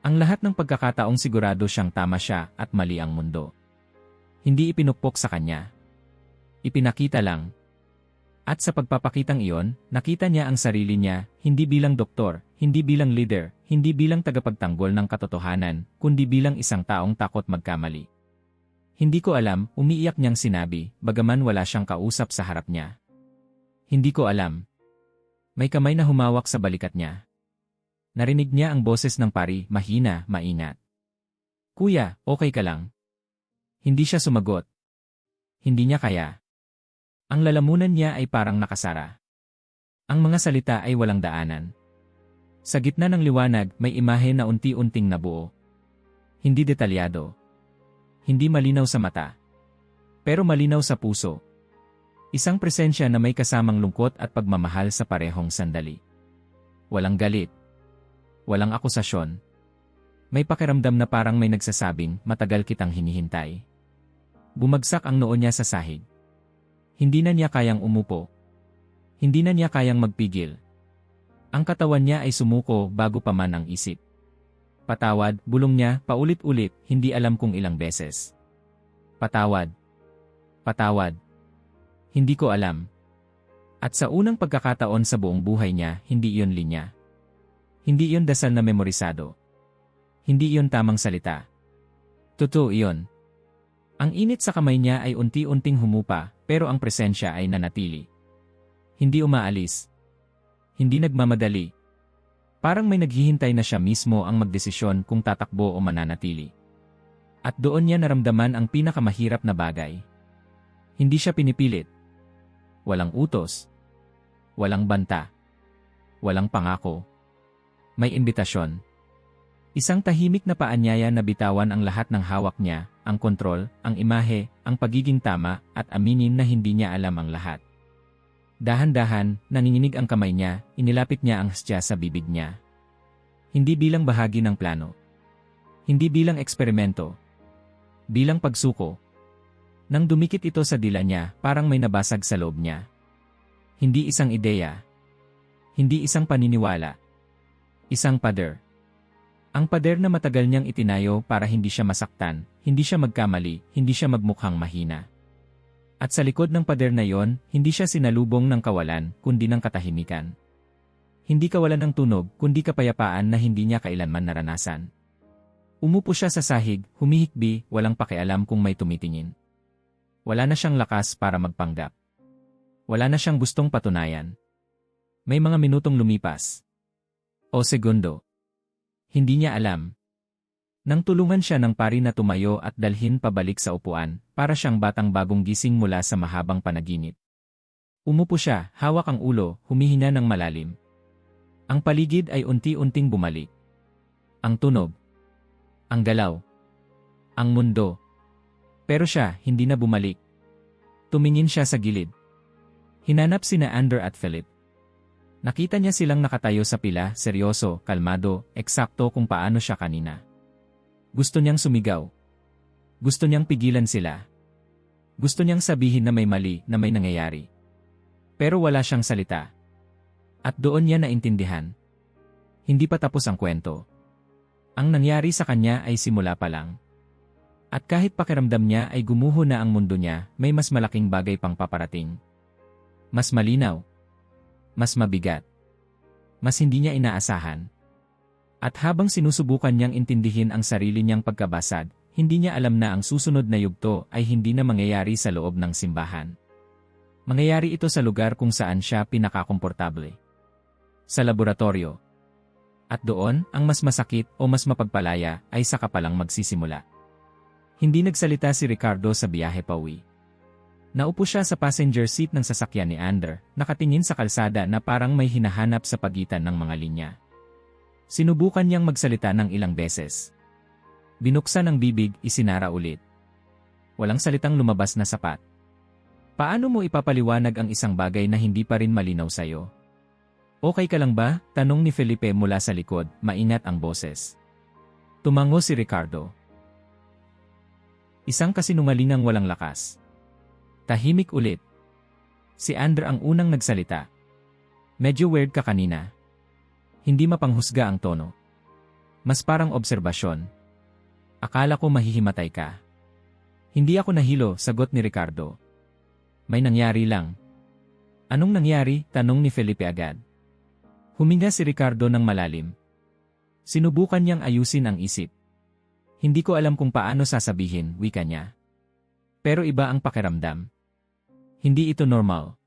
Ang lahat ng pagkakataong sigurado siyang tama siya at mali ang mundo. Hindi ipinukpok sa kanya. Ipinakita lang. At sa pagpapakitang iyon, nakita niya ang sarili niya, hindi bilang doktor, hindi bilang leader, hindi bilang tagapagtanggol ng katotohanan, kundi bilang isang taong takot magkamali. Hindi ko alam, umiiyak niyang sinabi, bagaman wala siyang kausap sa harap niya. Hindi ko alam. May kamay na humawak sa balikat niya. Narinig niya ang boses ng pari, mahina, maingat. Kuya, okay ka lang? Hindi siya sumagot. Hindi niya kaya. Ang lalamunan niya ay parang nakasara. Ang mga salita ay walang daanan. Sa gitna ng liwanag, may imahe na unti-unting nabuo. Hindi detalyado. Hindi malinaw sa mata. Pero malinaw sa puso. Isang presensya na may kasamang lungkot at pagmamahal sa parehong sandali. Walang galit. Walang akusasyon. May pakiramdam na parang may nagsasabing, matagal kitang hinihintay. Bumagsak ang noo niya sa sahig. Hindi na niya kayang umupo. Hindi na niya kayang magpigil. Ang katawan niya ay sumuko bago pa man ang isip. Patawad, bulong niya, paulit-ulit, hindi alam kung ilang beses. Patawad. Patawad. Hindi ko alam. At sa unang pagkakataon sa buong buhay niya, hindi iyon linya. Hindi iyon dasal na memorisado. Hindi iyon tamang salita. Totoo iyon. Ang init sa kamay niya ay unti-unting humupa, pero ang presensya ay nanatili. Hindi umaalis. Hindi nagmamadali. Parang may naghihintay na siya mismo ang magdesisyon kung tatakbo o mananatili. At doon niya naramdaman ang pinakamahirap na bagay. Hindi siya pinipilit. Walang utos. Walang banta. Walang pangako. May imbitasyon. Isang tahimik na paanyaya na bitawan ang lahat ng hawak niya, ang kontrol, ang imahe, ang pagiging tama, at aminin na hindi niya alam ang lahat. Dahan-dahan, nanginginig ang kamay niya, inilapit niya ang hostya sa bibig niya. Hindi bilang bahagi ng plano. Hindi bilang eksperimento. Bilang pagsuko. Nang dumikit ito sa dila niya, parang may nabasag sa loob niya. Hindi isang ideya. Hindi isang paniniwala. Isang pader. Ang pader na matagal niyang itinayo para hindi siya masaktan, hindi siya magkamali, hindi siya magmukhang mahina. At sa likod ng pader na yon, hindi siya sinalubong ng kawalan, kundi ng katahimikan. Hindi kawalan ng tunog, kundi kapayapaan na hindi niya kailanman naranasan. Umupo siya sa sahig, humihikbi, walang pakialam kung may tumitingin. Wala na siyang lakas para magpanggap. Wala na siyang gustong patunayan. May mga minutong lumipas. O segundo. Hindi niya alam. Nang tulungan siya ng pari na tumayo at dalhin pabalik sa upuan, para siyang batang bagong gising mula sa mahabang panaginip. Umupo siya, hawak ang ulo, humihina ng malalim. Ang paligid ay unti-unting bumalik. Ang tunog. Ang galaw. Ang mundo. Pero siya, hindi na bumalik. Tumingin siya sa gilid. Hinanap sina Ander at Philip. Nakita niya silang nakatayo sa pila, seryoso, kalmado, eksakto kung paano siya kanina. Gusto niyang sumigaw. Gusto niyang pigilan sila. Gusto niyang sabihin na may mali, na may nangyayari. Pero wala siyang salita. At doon niya naintindihan. Hindi pa tapos ang kwento. Ang nangyari sa kanya ay simula pa lang. At kahit pakiramdam niya ay gumuho na ang mundo niya, may mas malaking bagay pang paparating. Mas malinaw. Mas mabigat. Mas hindi niya inaasahan. At habang sinusubukan niyang intindihin ang sarili niyang pagkabasad, hindi niya alam na ang susunod na yugto ay hindi na mangyayari sa loob ng simbahan. Mangyayari ito sa lugar kung saan siya pinakakomportable. Sa laboratorio. At doon, ang mas masakit o mas mapagpalaya ay saka palang magsisimula. Hindi nagsalita si Ricardo sa biyahe pauwi. Naupo siya sa passenger seat ng sasakyan ni Ander, nakatingin sa kalsada na parang may hinahanap sa pagitan ng mga linya. Sinubukan niyang magsalita ng ilang beses. Binuksan ang bibig, isinara ulit. Walang salitang lumabas na sapat. Paano mo ipapaliwanag ang isang bagay na hindi pa rin malinaw sa'yo? Okay ka lang ba? Tanong ni Felipe mula sa likod, mainat ang boses. Tumango si Ricardo. Isang kasinungalingang walang lakas. Tahimik ulit. Si Ander ang unang nagsalita. Medyo weird ka kanina. Hindi mapanghusga ang tono. Mas parang obserbasyon. Akala ko mahihimatay ka. Hindi ako nahilo, sagot ni Ricardo. May nangyari lang. Anong nangyari? Tanong ni Felipe agad. Huminga si Ricardo ng malalim. Sinubukan niyang ayusin ang isip. Hindi ko alam kung paano sasabihin, wika niya. Pero iba ang pakiramdam. Hindi ito normal.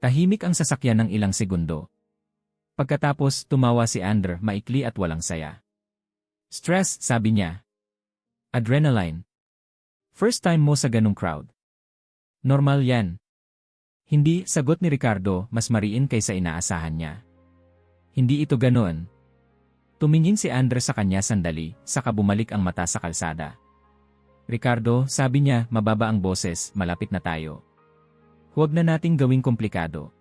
Tahimik ang sasakyan ng ilang segundo. Pagkatapos, tumawa si Ander, maikli at walang saya. Stress, sabi niya. Adrenaline. First time mo sa ganung crowd. Normal yan. Hindi, sagot ni Ricardo, mas mariin kaysa inaasahan niya. Hindi ito ganoon. Tumingin si Ander sa kanya sandali, saka bumalik ang mata sa kalsada. Ricardo, sabi niya, mababa ang boses, malapit na tayo. Huwag na nating gawing komplikado.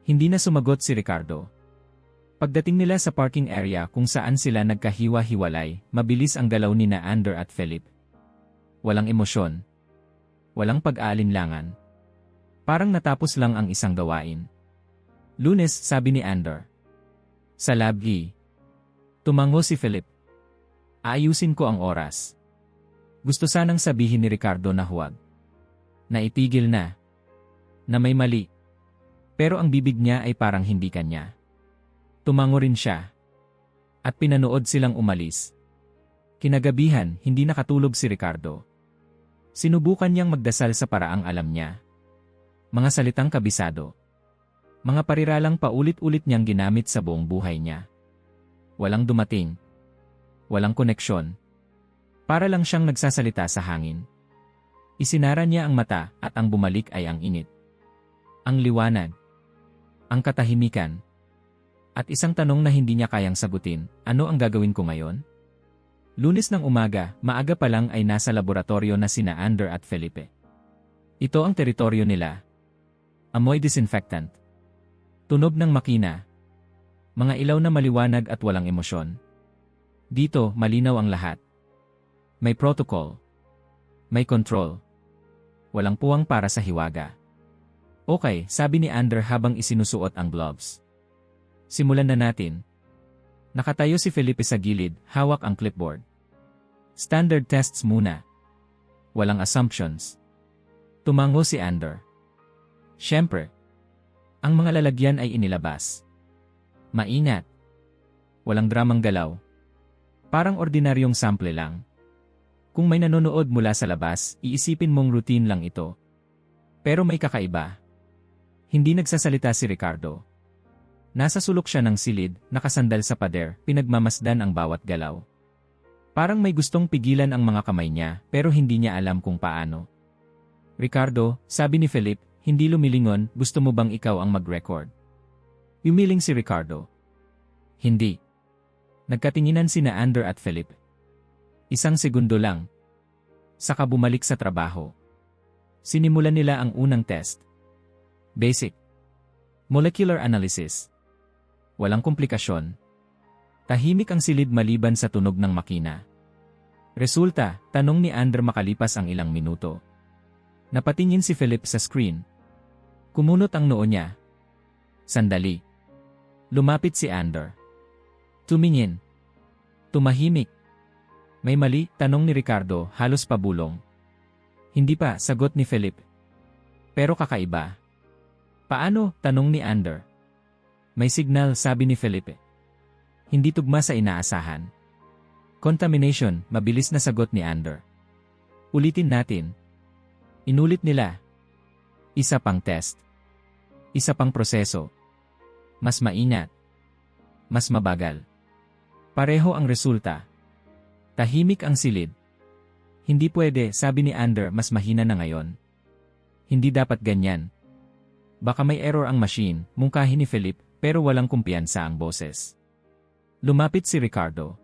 Hindi na sumagot si Ricardo. Pagdating nila sa parking area kung saan sila nagkahiwa-hiwalay, mabilis ang galaw ni na Ander at Philip. Walang emosyon. Walang pag-aalinlangan. Parang natapos lang ang isang gawain. Lunes, sabi ni Ander. Sa lab E. Tumango si Philip. Aayusin ko ang oras. Gusto sanang sabihin ni Ricardo na huwag. Naitigil na. Na may mali. Pero ang bibig niya ay parang hindi kanya. Tumango rin siya. At pinanood silang umalis. Kinagabihan, hindi nakatulog si Ricardo. Sinubukan niyang magdasal sa paraang alam niya. Mga salitang kabisado. Mga pariralang paulit-ulit niyang ginamit sa buong buhay niya. Walang dumating. Walang koneksyon. Para lang siyang nagsasalita sa hangin. Isinara niya ang mata at ang bumalik ay ang init. Ang liwanag. Ang katahimikan. At isang tanong na hindi niya kayang sagutin, ano ang gagawin ko ngayon? Lunes ng umaga, maaga pa lang ay nasa laboratorio na sina Ander at Felipe. Ito ang teritoryo nila. Amoy disinfectant. Tunog ng makina. Mga ilaw na maliwanag at walang emosyon. Dito, malinaw ang lahat. May protocol. May control. Walang puwang para sa hiwaga. Okay, sabi ni Ander habang isinusuot ang gloves. Simulan na natin. Nakatayo si Felipe sa gilid, hawak ang clipboard. Standard tests muna. Walang assumptions. Tumango si Ander. Siyempre. Ang mga lalagyan ay inilabas. Maingat. Walang dramang galaw. Parang ordinaryong sample lang. Kung may nanonood mula sa labas, iisipin mong routine lang ito. Pero may kakaiba. Hindi nagsasalita si Ricardo. Nasa sulok siya ng silid, nakasandal sa pader, pinagmamasdan ang bawat galaw. Parang may gustong pigilan ang mga kamay niya, pero hindi niya alam kung paano. Ricardo, sabi ni Felipe, hindi lumilingon, gusto mo bang ikaw ang mag-record? Yumiling si Ricardo. Hindi. Nagkatinginan sina Ander at Felipe. Isang segundo lang. Saka bumalik sa trabaho. Sinimulan nila ang unang test. Basic. Molecular analysis. Walang komplikasyon. Tahimik ang silid maliban sa tunog ng makina. Resulta, tanong ni Ander makalipas ang ilang minuto. Napatingin si Philip sa screen. Kumunot ang noo niya. Sandali. Lumapit si Ander. Tumingin. Tumahimik. May mali, tanong ni Ricardo, halos pabulong. Hindi pa, sagot ni Philip. Pero kakaiba. Paano, tanong ni Ander. May signal, sabi ni Felipe. Hindi tugma sa inaasahan. Contamination, mabilis na sagot ni Ander. Ulitin natin. Inulit nila. Isa pang test. Isa pang proseso. Mas maingat. Mas mabagal. Pareho ang resulta. Tahimik ang silid. Hindi pwede, sabi ni Ander, mas mahina na ngayon. Hindi dapat ganyan. Baka may error ang machine, mungkahi ni Felipe, pero walang kumpiyansa ang boses. Lumapit si Ricardo.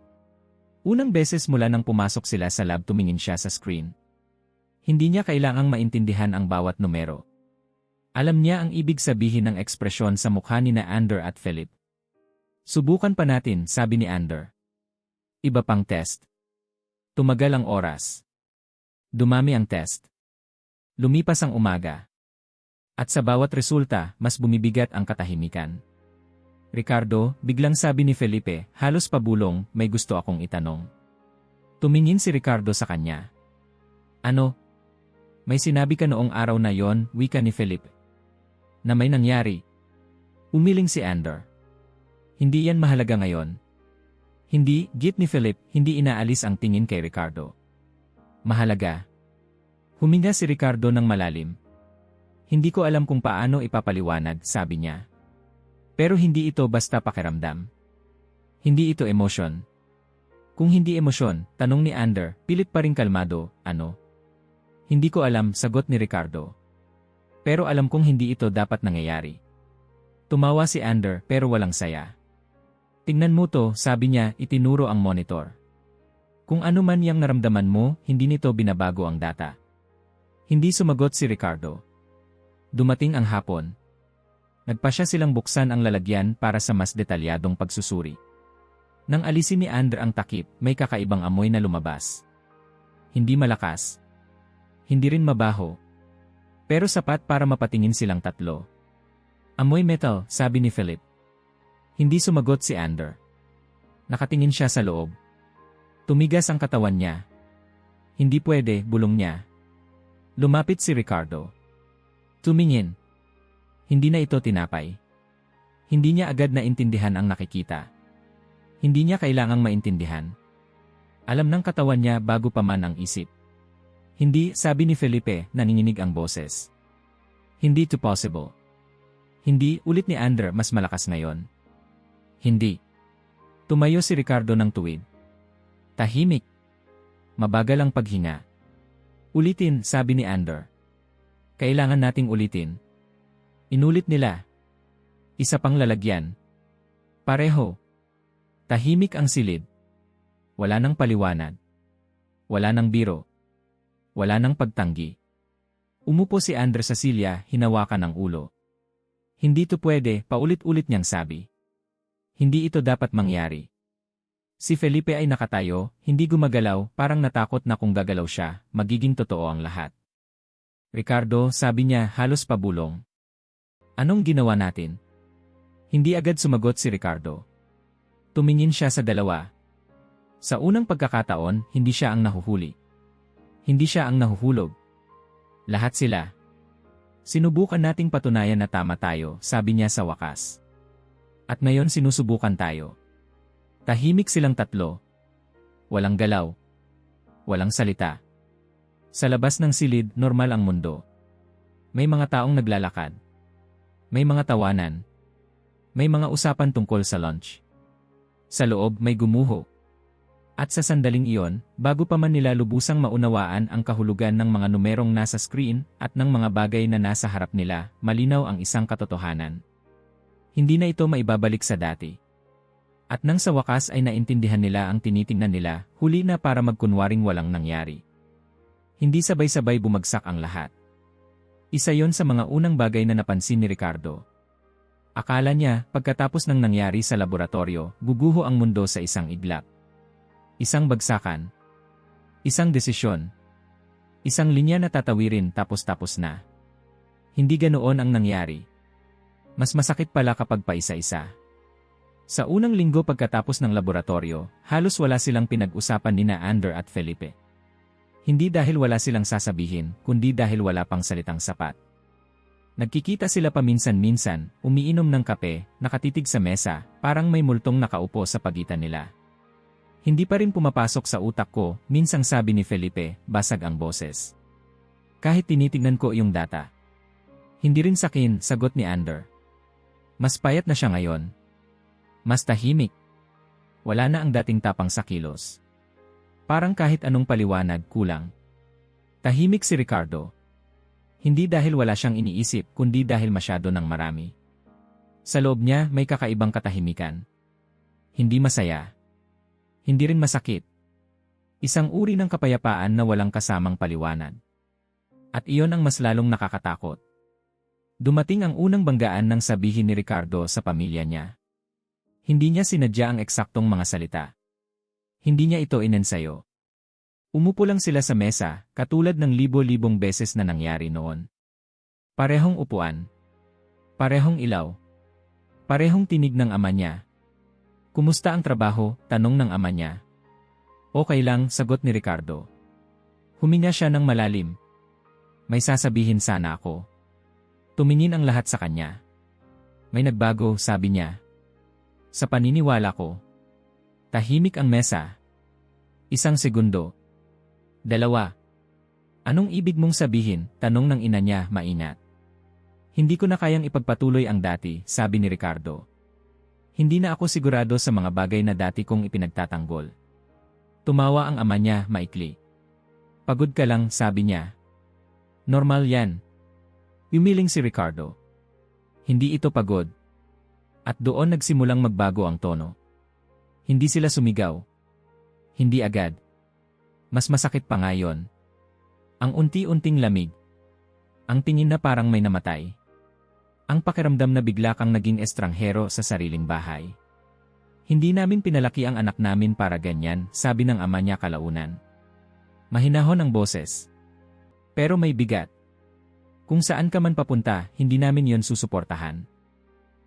Unang beses mula nang pumasok sila sa lab tumingin siya sa screen. Hindi niya kailangang maintindihan ang bawat numero. Alam niya ang ibig sabihin ng ekspresyon sa mukha ni na Ander at Felipe. Subukan pa natin, sabi ni Ander. Iba pang test. Tumagal ang oras. Dumami ang test. Lumipas ang umaga. At sa bawat resulta, mas bumibigat ang katahimikan. Ricardo, biglang sabi ni Felipe, halos pabulong, may gusto akong itanong. Tumingin si Ricardo sa kanya. Ano? May sinabi ka noong araw na yon, wika ni Felipe. Na may nangyari. Umiling si Ander. Hindi yan mahalaga ngayon. Hindi, git ni Felipe, hindi inaalis ang tingin kay Ricardo. Mahalaga. Huminga si Ricardo ng malalim. Hindi ko alam kung paano ipapaliwanag, sabi niya. Pero hindi ito basta pakiramdam. Hindi ito emosyon. Kung hindi emosyon, tanong ni Ander, pilit pa rin kalmado, ano? Hindi ko alam, sagot ni Ricardo. Pero alam kong hindi ito dapat nangyayari. Tumawa si Ander pero walang saya. Tingnan mo to, sabi niya, itinuro ang monitor. Kung ano man yang naramdaman mo, hindi nito binabago ang data. Hindi sumagot si Ricardo. Dumating ang hapon. Nagpasya silang buksan ang lalagyan para sa mas detalyadong pagsusuri. Nang alisin ni Ander ang takip, may kakaibang amoy na lumabas. Hindi malakas. Hindi rin mabaho. Pero sapat para mapatingin silang tatlo. Amoy metal, sabi ni Philip. Hindi sumagot si Ander. Nakatingin siya sa loob. Tumigas ang katawan niya. Hindi pwede, bulong niya. Lumapit si Ricardo. Tumingin. Hindi na ito tinapay. Hindi niya agad na intindihan ang nakikita. Hindi niya kailangang maintindihan. Alam ng katawan niya bago pa man ang isip. Hindi, sabi ni Felipe, nanginginig ang boses. Hindi to possible. Hindi, ulit ni Ander mas malakas ngayon. Hindi. Tumayo si Ricardo ng tuwid. Tahimik. Mabagal ang paghinga. Ulitin, sabi ni Ander. Kailangan nating ulitin. Inulit nila. Isa pang lalagyan. Pareho. Tahimik ang silid. Wala nang paliwanag. Wala nang biro. Wala nang pagtanggi. Umupo si Ander sa silya, hinawakan ang ulo. Hindi to pwede, paulit-ulit niyang sabi. Hindi ito dapat mangyari. Si Felipe ay nakatayo, hindi gumagalaw, parang natakot na kung gagalaw siya, magiging totoo ang lahat. Ricardo, sabi niya, halos pabulong. Anong ginawa natin? Hindi agad sumagot si Ricardo. Tumingin siya sa dalawa. Sa unang pagkakataon, hindi siya ang nahuhuli. Hindi siya ang nahuhulog. Lahat sila. Sinubukan nating patunayan na tama tayo, sabi niya sa wakas. At ngayon sinusubukan tayo. Tahimik silang tatlo. Walang galaw. Walang salita. Sa labas ng silid, normal ang mundo. May mga taong naglalakad. May mga tawanan. May mga usapan tungkol sa lunch. Sa loob may gumuho. At sa sandaling iyon, bago pa man nila lubusang maunawaan ang kahulugan ng mga numerong nasa screen at ng mga bagay na nasa harap nila, malinaw ang isang katotohanan. Hindi na ito maibabalik sa dati. At nang sa wakas ay naintindihan nila ang tinitingnan nila, huli na para magkunwaring walang nangyari. Hindi sabay-sabay bumagsak ang lahat. Isa yon sa mga unang bagay na napansin ni Ricardo. Akala niya, pagkatapos ng nangyari sa laboratorio, guguho ang mundo sa isang iglap. Isang bagsakan. Isang desisyon. Isang linya na tatawirin tapos na. Hindi ganoon ang nangyari. Mas masakit pala kapag paisa-isa. Sa unang linggo pagkatapos ng laboratorio, halos wala silang pinag-usapan nina Ander at Felipe. Hindi dahil wala silang sasabihin, kundi dahil wala pang salitang sapat. Nagkikita sila paminsan-minsan, umiinom ng kape, nakatitig sa mesa, parang may multong nakaupo sa pagitan nila. Hindi pa rin pumapasok sa utak ko, minsang sabi ni Felipe, basag ang boses. Kahit tinitignan ko yung data. Hindi rin sakin, sagot ni Ander. Mas payat na siya ngayon. Mas tahimik. Wala na ang dating tapang sa kilos. Parang kahit anong paliwanag, kulang. Tahimik si Ricardo. Hindi dahil wala siyang iniisip, kundi dahil masyado ng marami. Sa loob niya may kakaibang katahimikan. Hindi masaya. Hindi rin masakit. Isang uri ng kapayapaan na walang kasamang paliwanag. At iyon ang mas lalong nakakatakot. Dumating ang unang banggaan ng sabihin ni Ricardo sa pamilya niya. Hindi niya sinadya ang eksaktong mga salita. Hindi niya ito inensayo. Umupo lang sila sa mesa, katulad ng libo-libong beses na nangyari noon. Parehong upuan. Parehong ilaw. Parehong tinig ng ama niya. Kumusta ang trabaho? Tanong ng ama niya. Okay lang, sagot ni Ricardo. Huminga siya ng malalim. May sasabihin sana ako. Tumingin ang lahat sa kanya. May nagbago, sabi niya. Sa paniniwala ko. Tahimik ang mesa. Isang segundo. 2. Anong ibig mong sabihin? Tanong ng ina niya, mainat. Hindi ko na kayang ipagpatuloy ang dati, sabi ni Ricardo. Hindi na ako sigurado sa mga bagay na dati kong ipinagtatanggol. Tumawa ang ama niya, maikli. Pagod ka lang, sabi niya. Normal yan. Umiling si Ricardo. Hindi ito pagod. At doon nagsimulang magbago ang tono. Hindi sila sumigaw. Hindi agad. Mas masakit pa ngayon. Ang unti-unting lamig. Ang tingin na parang may namatay. Ang pakiramdam na bigla kang naging estranghero sa sariling bahay. Hindi namin pinalaki ang anak namin para ganyan, sabi ng ama niya kalaunan. Mahinahon ang boses. Pero may bigat. Kung saan ka man papunta, hindi namin yon susuportahan.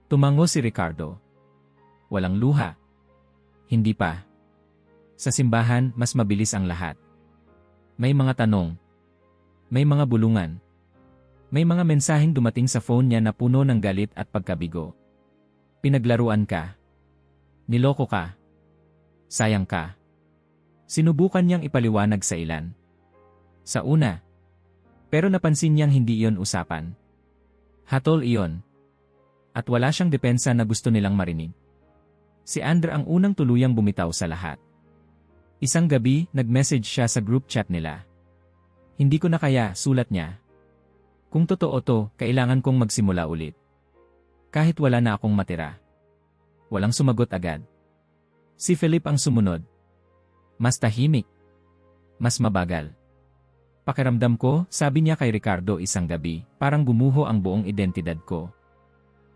Tumango si Ricardo. Walang luha. Hindi pa. Sa simbahan, mas mabilis ang lahat. May mga tanong. May mga bulungan. May mga mensaheng dumating sa phone niya na puno ng galit at pagkabigo. Pinaglaruan ka. Niloko ka. Sayang ka. Sinubukan niyang ipaliwanag sa ilan. Sa una. Pero napansin niyang hindi iyon usapan. Hatol iyon. At wala siyang depensa na gusto nilang marinig. Si Andrew ang unang tuluyang bumitaw sa lahat. Isang gabi, nag-message siya sa group chat nila. Hindi ko na kaya, sulat niya. Kung totoo to, kailangan kong magsimula ulit. Kahit wala na akong matira. Walang sumagot agad. Si Philip ang sumunod. Mas tahimik. Mas mabagal. Pakiramdam ko, sabi niya kay Ricardo isang gabi, parang gumuho ang buong identidad ko.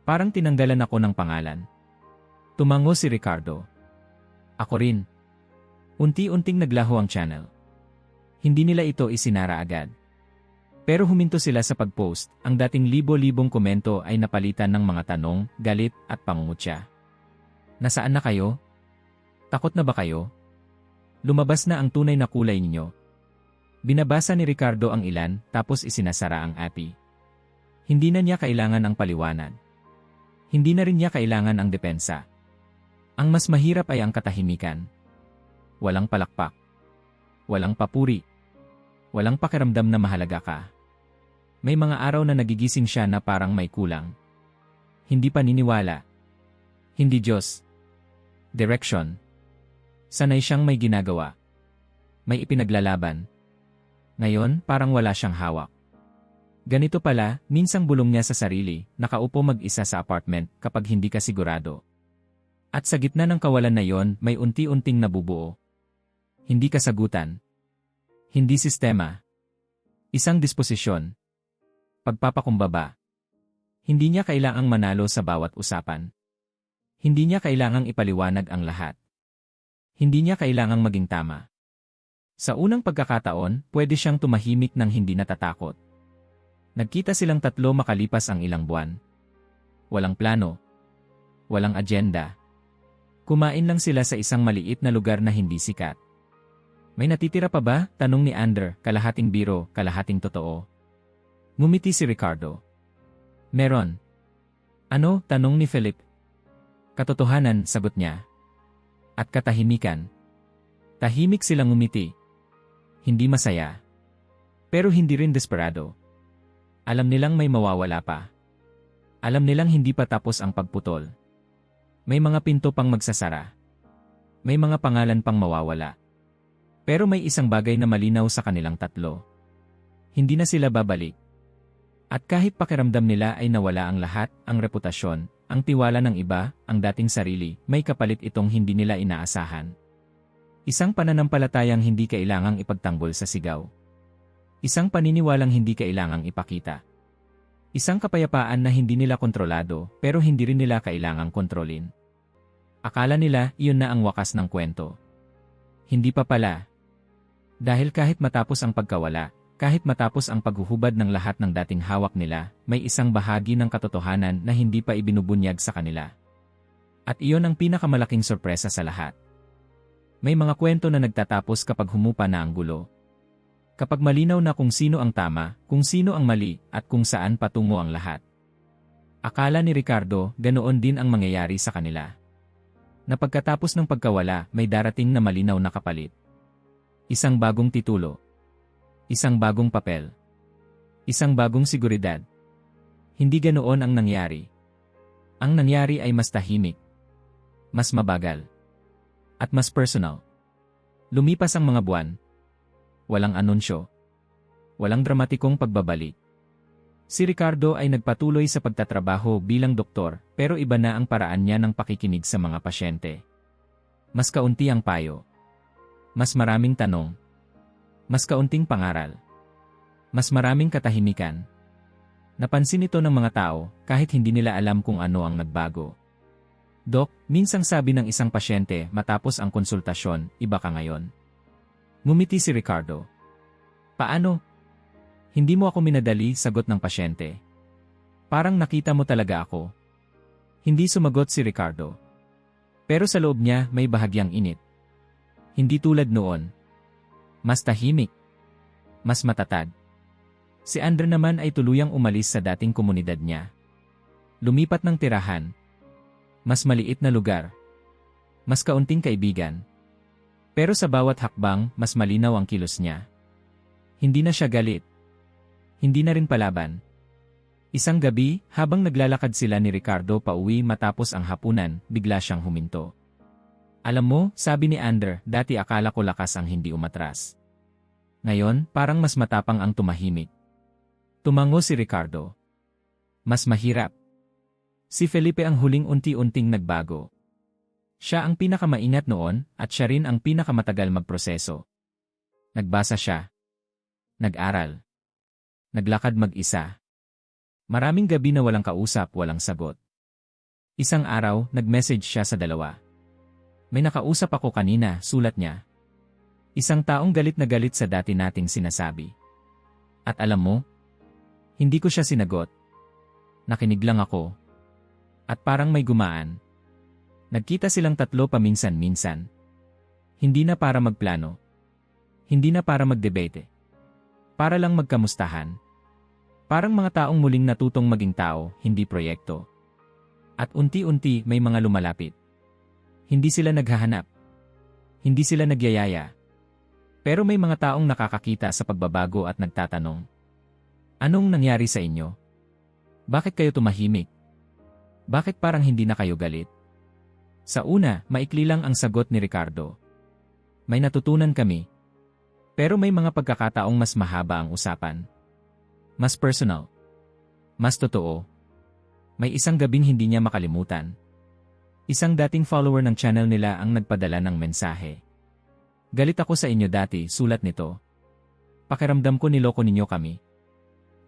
Parang tinanggalan ako ng pangalan. Tumango si Ricardo. Ako rin. Unti-unting naglaho ang channel. Hindi nila ito isinara agad. Pero huminto sila sa pag-post, ang dating libo-libong komento ay napalitan ng mga tanong, galit at pangungutya. Nasaan na kayo? Takot na ba kayo? Lumabas na ang tunay na kulay ninyo. Binabasa ni Ricardo ang ilan tapos isinasara ang API. Hindi na niya kailangan ang paliwanag. Hindi na rin niya kailangan ang depensa. Ang mas mahirap ay ang katahimikan. Walang palakpak. Walang papuri. Walang pakiramdam na mahalaga ka. May mga araw na nagigising siya na parang may kulang. Hindi paniniwala. Hindi Diyos. Direction. Sanay siyang may ginagawa. May ipinaglalaban. Ngayon, parang wala siyang hawak. Ganito pala, minsang bulong niya sa sarili, nakaupo mag-isa sa apartment kapag hindi ka sigurado. At sa gitna ng kawalan na yon, may unti-unting nabubuo. Hindi kasagutan. Hindi sistema. Isang disposisyon. Pagpapakumbaba. Hindi niya kailangang manalo sa bawat usapan. Hindi niya kailangang ipaliwanag ang lahat. Hindi niya kailangang maging tama. Sa unang pagkakataon, pwede siyang tumahimik ng hindi natatakot. Nagkita silang tatlo makalipas ang ilang buwan. Walang plano. Walang agenda. Kumain lang sila sa isang maliit na lugar na hindi sikat. May natitira pa ba? Tanong ni Andrew, kalahating biro, kalahating totoo. Ngumiti si Ricardo. Meron. Ano? Tanong ni Philip. Katotohanan, sagot niya. At katahimikan. Tahimik silang ngumiti. Hindi masaya. Pero hindi rin desperado. Alam nilang may mawawala pa. Alam nilang hindi pa tapos ang pagputol. May mga pinto pang magsasara. May mga pangalan pang mawawala. Pero may isang bagay na malinaw sa kanilang tatlo. Hindi na sila babalik. At kahit pakiramdam nila ay nawala ang lahat, ang reputasyon, ang tiwala ng iba, ang dating sarili, may kapalit itong hindi nila inaasahan. Isang pananampalatayang hindi kailangang ipagtanggol sa sigaw. Isang paniniwalang hindi kailangang ipakita. Isang kapayapaan na hindi nila kontrolado pero hindi rin nila kailangang kontrolin. Akala nila iyon na ang wakas ng kwento. Hindi pa pala. Dahil kahit matapos ang pagkawala, kahit matapos ang paghuhubad ng lahat ng dating hawak nila, may isang bahagi ng katotohanan na hindi pa ibinubunyag sa kanila. At iyon ang pinakamalaking sorpresa sa lahat. May mga kwento na nagtatapos kapag humupa na ang gulo. Kapag malinaw na kung sino ang tama, kung sino ang mali, at kung saan patungo ang lahat. Akala ni Ricardo, ganoon din ang mangyayari sa kanila. Na pagkatapos ng pagkawala, may darating na malinaw na kapalit. Isang bagong titulo. Isang bagong papel. Isang bagong seguridad. Hindi ganoon ang nangyari. Ang nangyari ay mas tahimik. Mas mabagal. At mas personal. Lumipas ang mga buwan. Walang anunsyo. Walang dramatikong pagbabalik. Si Ricardo ay nagpatuloy sa pagtatrabaho bilang doktor, pero iba na ang paraan niya ng pakikinig sa mga pasyente. Mas kaunti ang payo. Mas maraming tanong. Mas kaunting pangaral. Mas maraming katahimikan. Napansin ito ng mga tao kahit hindi nila alam kung ano ang nagbago. Dok, minsang sabi ng isang pasyente matapos ang konsultasyon, iba ka ngayon. Ngumiti si Ricardo. Paano? Hindi mo ako minadali, sagot ng pasyente. Parang nakita mo talaga ako. Hindi sumagot si Ricardo. Pero sa loob niya may bahagyang init. Hindi tulad noon. Mas tahimik. Mas matatag. Si Andrew naman ay tuluyang umalis sa dating komunidad niya. Lumipat ng tirahan. Mas maliit na lugar. Mas kaunting kaibigan. Pero sa bawat hakbang, mas malinaw ang kilos niya. Hindi na siya galit. Hindi na rin palaban. Isang gabi, habang naglalakad sila ni Ricardo pauwi matapos ang hapunan, bigla siyang huminto. Alam mo, sabi ni Ander, dati akala ko lakas ang hindi umatras. Ngayon, parang mas matapang ang tumahimik. Tumango si Ricardo. Mas mahirap. Si Felipe ang huling unti-unting nagbago. Siya ang pinakamaingat noon at siya rin ang pinakamatagal magproseso. Nagbasa siya. Nag-aral. Naglakad mag-isa. Maraming gabi na walang kausap, walang sagot. Isang araw, nag-message siya sa dalawa. May nakausap ako kanina, sulat niya. Isang taong galit na galit sa dati nating sinasabi. At alam mo, hindi ko siya sinagot. Nakinig lang ako. At parang may gumaan. Nagkita silang tatlo paminsan-minsan. Hindi na para magplano. Hindi na para magdebate. Para lang magkamustahan. Parang mga taong muling natutong maging tao, hindi proyekto. At unti-unti may mga lumalapit. Hindi sila naghahanap. Hindi sila nagyayaya. Pero may mga taong nakakakita sa pagbabago at nagtatanong. Anong nangyari sa inyo? Bakit kayo tumahimik? Bakit parang hindi na kayo galit? Sa una, maikli lang ang sagot ni Ricardo. May natutunan kami. Pero may mga pagkakataong mas mahaba ang usapan. Mas personal. Mas totoo. May isang gabing hindi niya makalimutan. Isang dating follower ng channel nila ang nagpadala ng mensahe. Galit ako sa inyo dati, sulat nito. Pakiramdam ko niloko ninyo kami.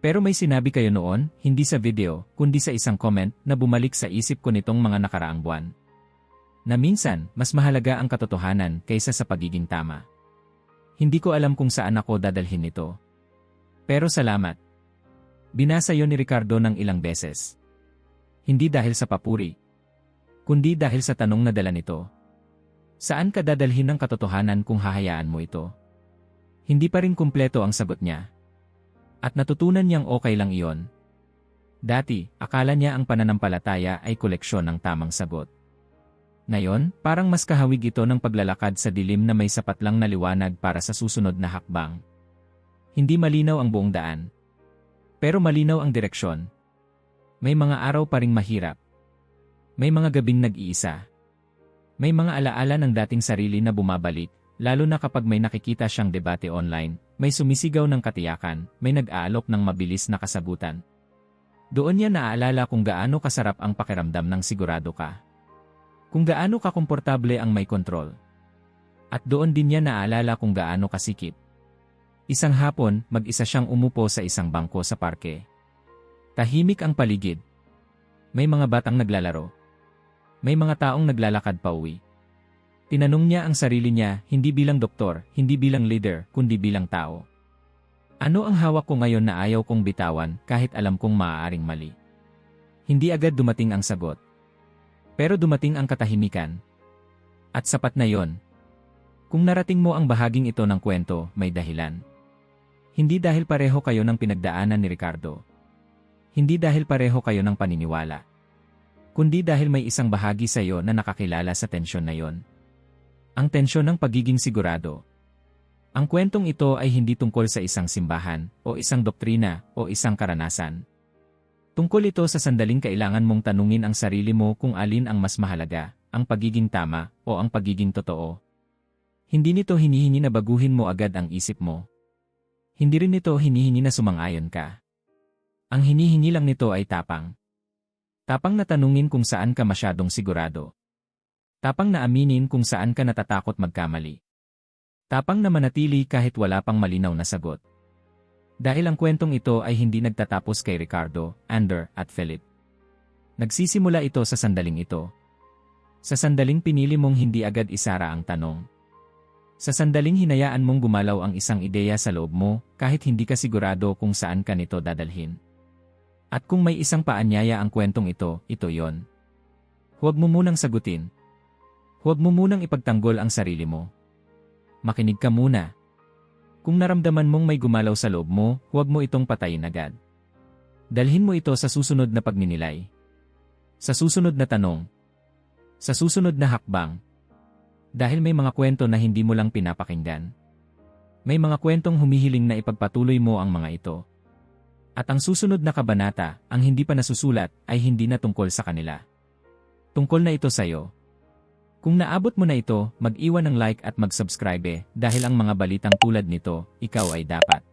Pero may sinabi kayo noon, hindi sa video, kundi sa isang comment na bumalik sa isip ko nitong mga nakaraang buwan. Na minsan, mas mahalaga ang katotohanan kaysa sa pagiging tama. Hindi ko alam kung saan ako dadalhin nito. Pero salamat. Binasa yon ni Ricardo ng ilang beses. Hindi dahil sa papuri, kundi dahil sa tanong na dala nito. Saan ka dadalhin ng katotohanan kung hahayaan mo ito? Hindi pa rin kumpleto ang sagot niya. At natutunan niyang okay lang iyon. Dati, akala niya ang pananampalataya ay koleksyon ng tamang sagot. Ngayon, parang mas kahawig ito ng paglalakad sa dilim na may sapat lang na liwanag para sa susunod na hakbang. Hindi malinaw ang buong daan. Pero malinaw ang direksyon. May mga araw pa ring mahirap. May mga gabing nag-iisa. May mga alaala ng dating sarili na bumabalik, lalo na kapag may nakikita siyang debate online, may sumisigaw ng katiyakan, may nag-aalok ng mabilis na kasagutan. Doon niya naaalala kung gaano kasarap ang pakiramdam ng sigurado ka. Kung gaano ka komportable ang may kontrol. At doon din niya naaalala kung gaano kasikip. Isang hapon, mag-isa siyang umupo sa isang bangko sa parke. Tahimik ang paligid. May mga batang naglalaro. May mga taong naglalakad pauwi. Tinanong niya ang sarili niya, hindi bilang doktor, hindi bilang leader, kundi bilang tao. Ano ang hawak ko ngayon na ayaw kong bitawan kahit alam kong maaaring mali? Hindi agad dumating ang sagot. Pero dumating ang katahimikan. At sapat na yon. Kung narating mo ang bahaging ito ng kwento, may dahilan. Hindi dahil pareho kayo ng pinagdaanan ni Ricardo. Hindi dahil pareho kayo ng paniniwala. Kundi dahil may isang bahagi sa iyo na nakakilala sa tensyon na yon. Ang tensyon ng pagiging sigurado. Ang kwentong ito ay hindi tungkol sa isang simbahan, o isang doktrina, o isang karanasan. Tungkol ito sa sandaling kailangan mong tanungin ang sarili mo kung alin ang mas mahalaga, ang pagiging tama o ang pagiging totoo. Hindi nito hinihingi na baguhin mo agad ang isip mo. Hindi rin nito hinihingi na sumang-ayon ka. Ang hinihingi lang nito ay tapang. Tapang na tanungin kung saan ka masyadong sigurado. Tapang na aminin kung saan ka natatakot magkamali. Tapang na manatili kahit wala pang malinaw na sagot. Dahil ang kwentong ito ay hindi nagtatapos kay Ricardo, Ander, at Philip. Nagsisimula ito sa sandaling ito. Sa sandaling pinili mong hindi agad isara ang tanong. Sa sandaling hinayaan mong gumalaw ang isang ideya sa loob mo kahit hindi ka sigurado kung saan ka nito dadalhin. At kung may isang paanyaya ang kwentong ito, ito yon. Huwag mo munang sagutin. Huwag mo munang ipagtanggol ang sarili mo. Makinig ka muna. Kung naramdaman mong may gumalaw sa loob mo, huwag mo itong patayin agad. Dalhin mo ito sa susunod na pagninilay. Sa susunod na tanong. Sa susunod na hakbang. Dahil may mga kwento na hindi mo lang pinapakinggan. May mga kwentong humihiling na ipagpatuloy mo ang mga ito. At ang susunod na kabanata, ang hindi pa nasusulat, ay hindi na tungkol sa kanila. Tungkol na ito sa'yo. Kung naabot mo na ito, mag-iwan ng like at mag-subscribe dahil ang mga balitang tulad nito, ikaw ay dapat.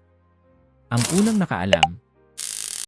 Ang unang nakaalam.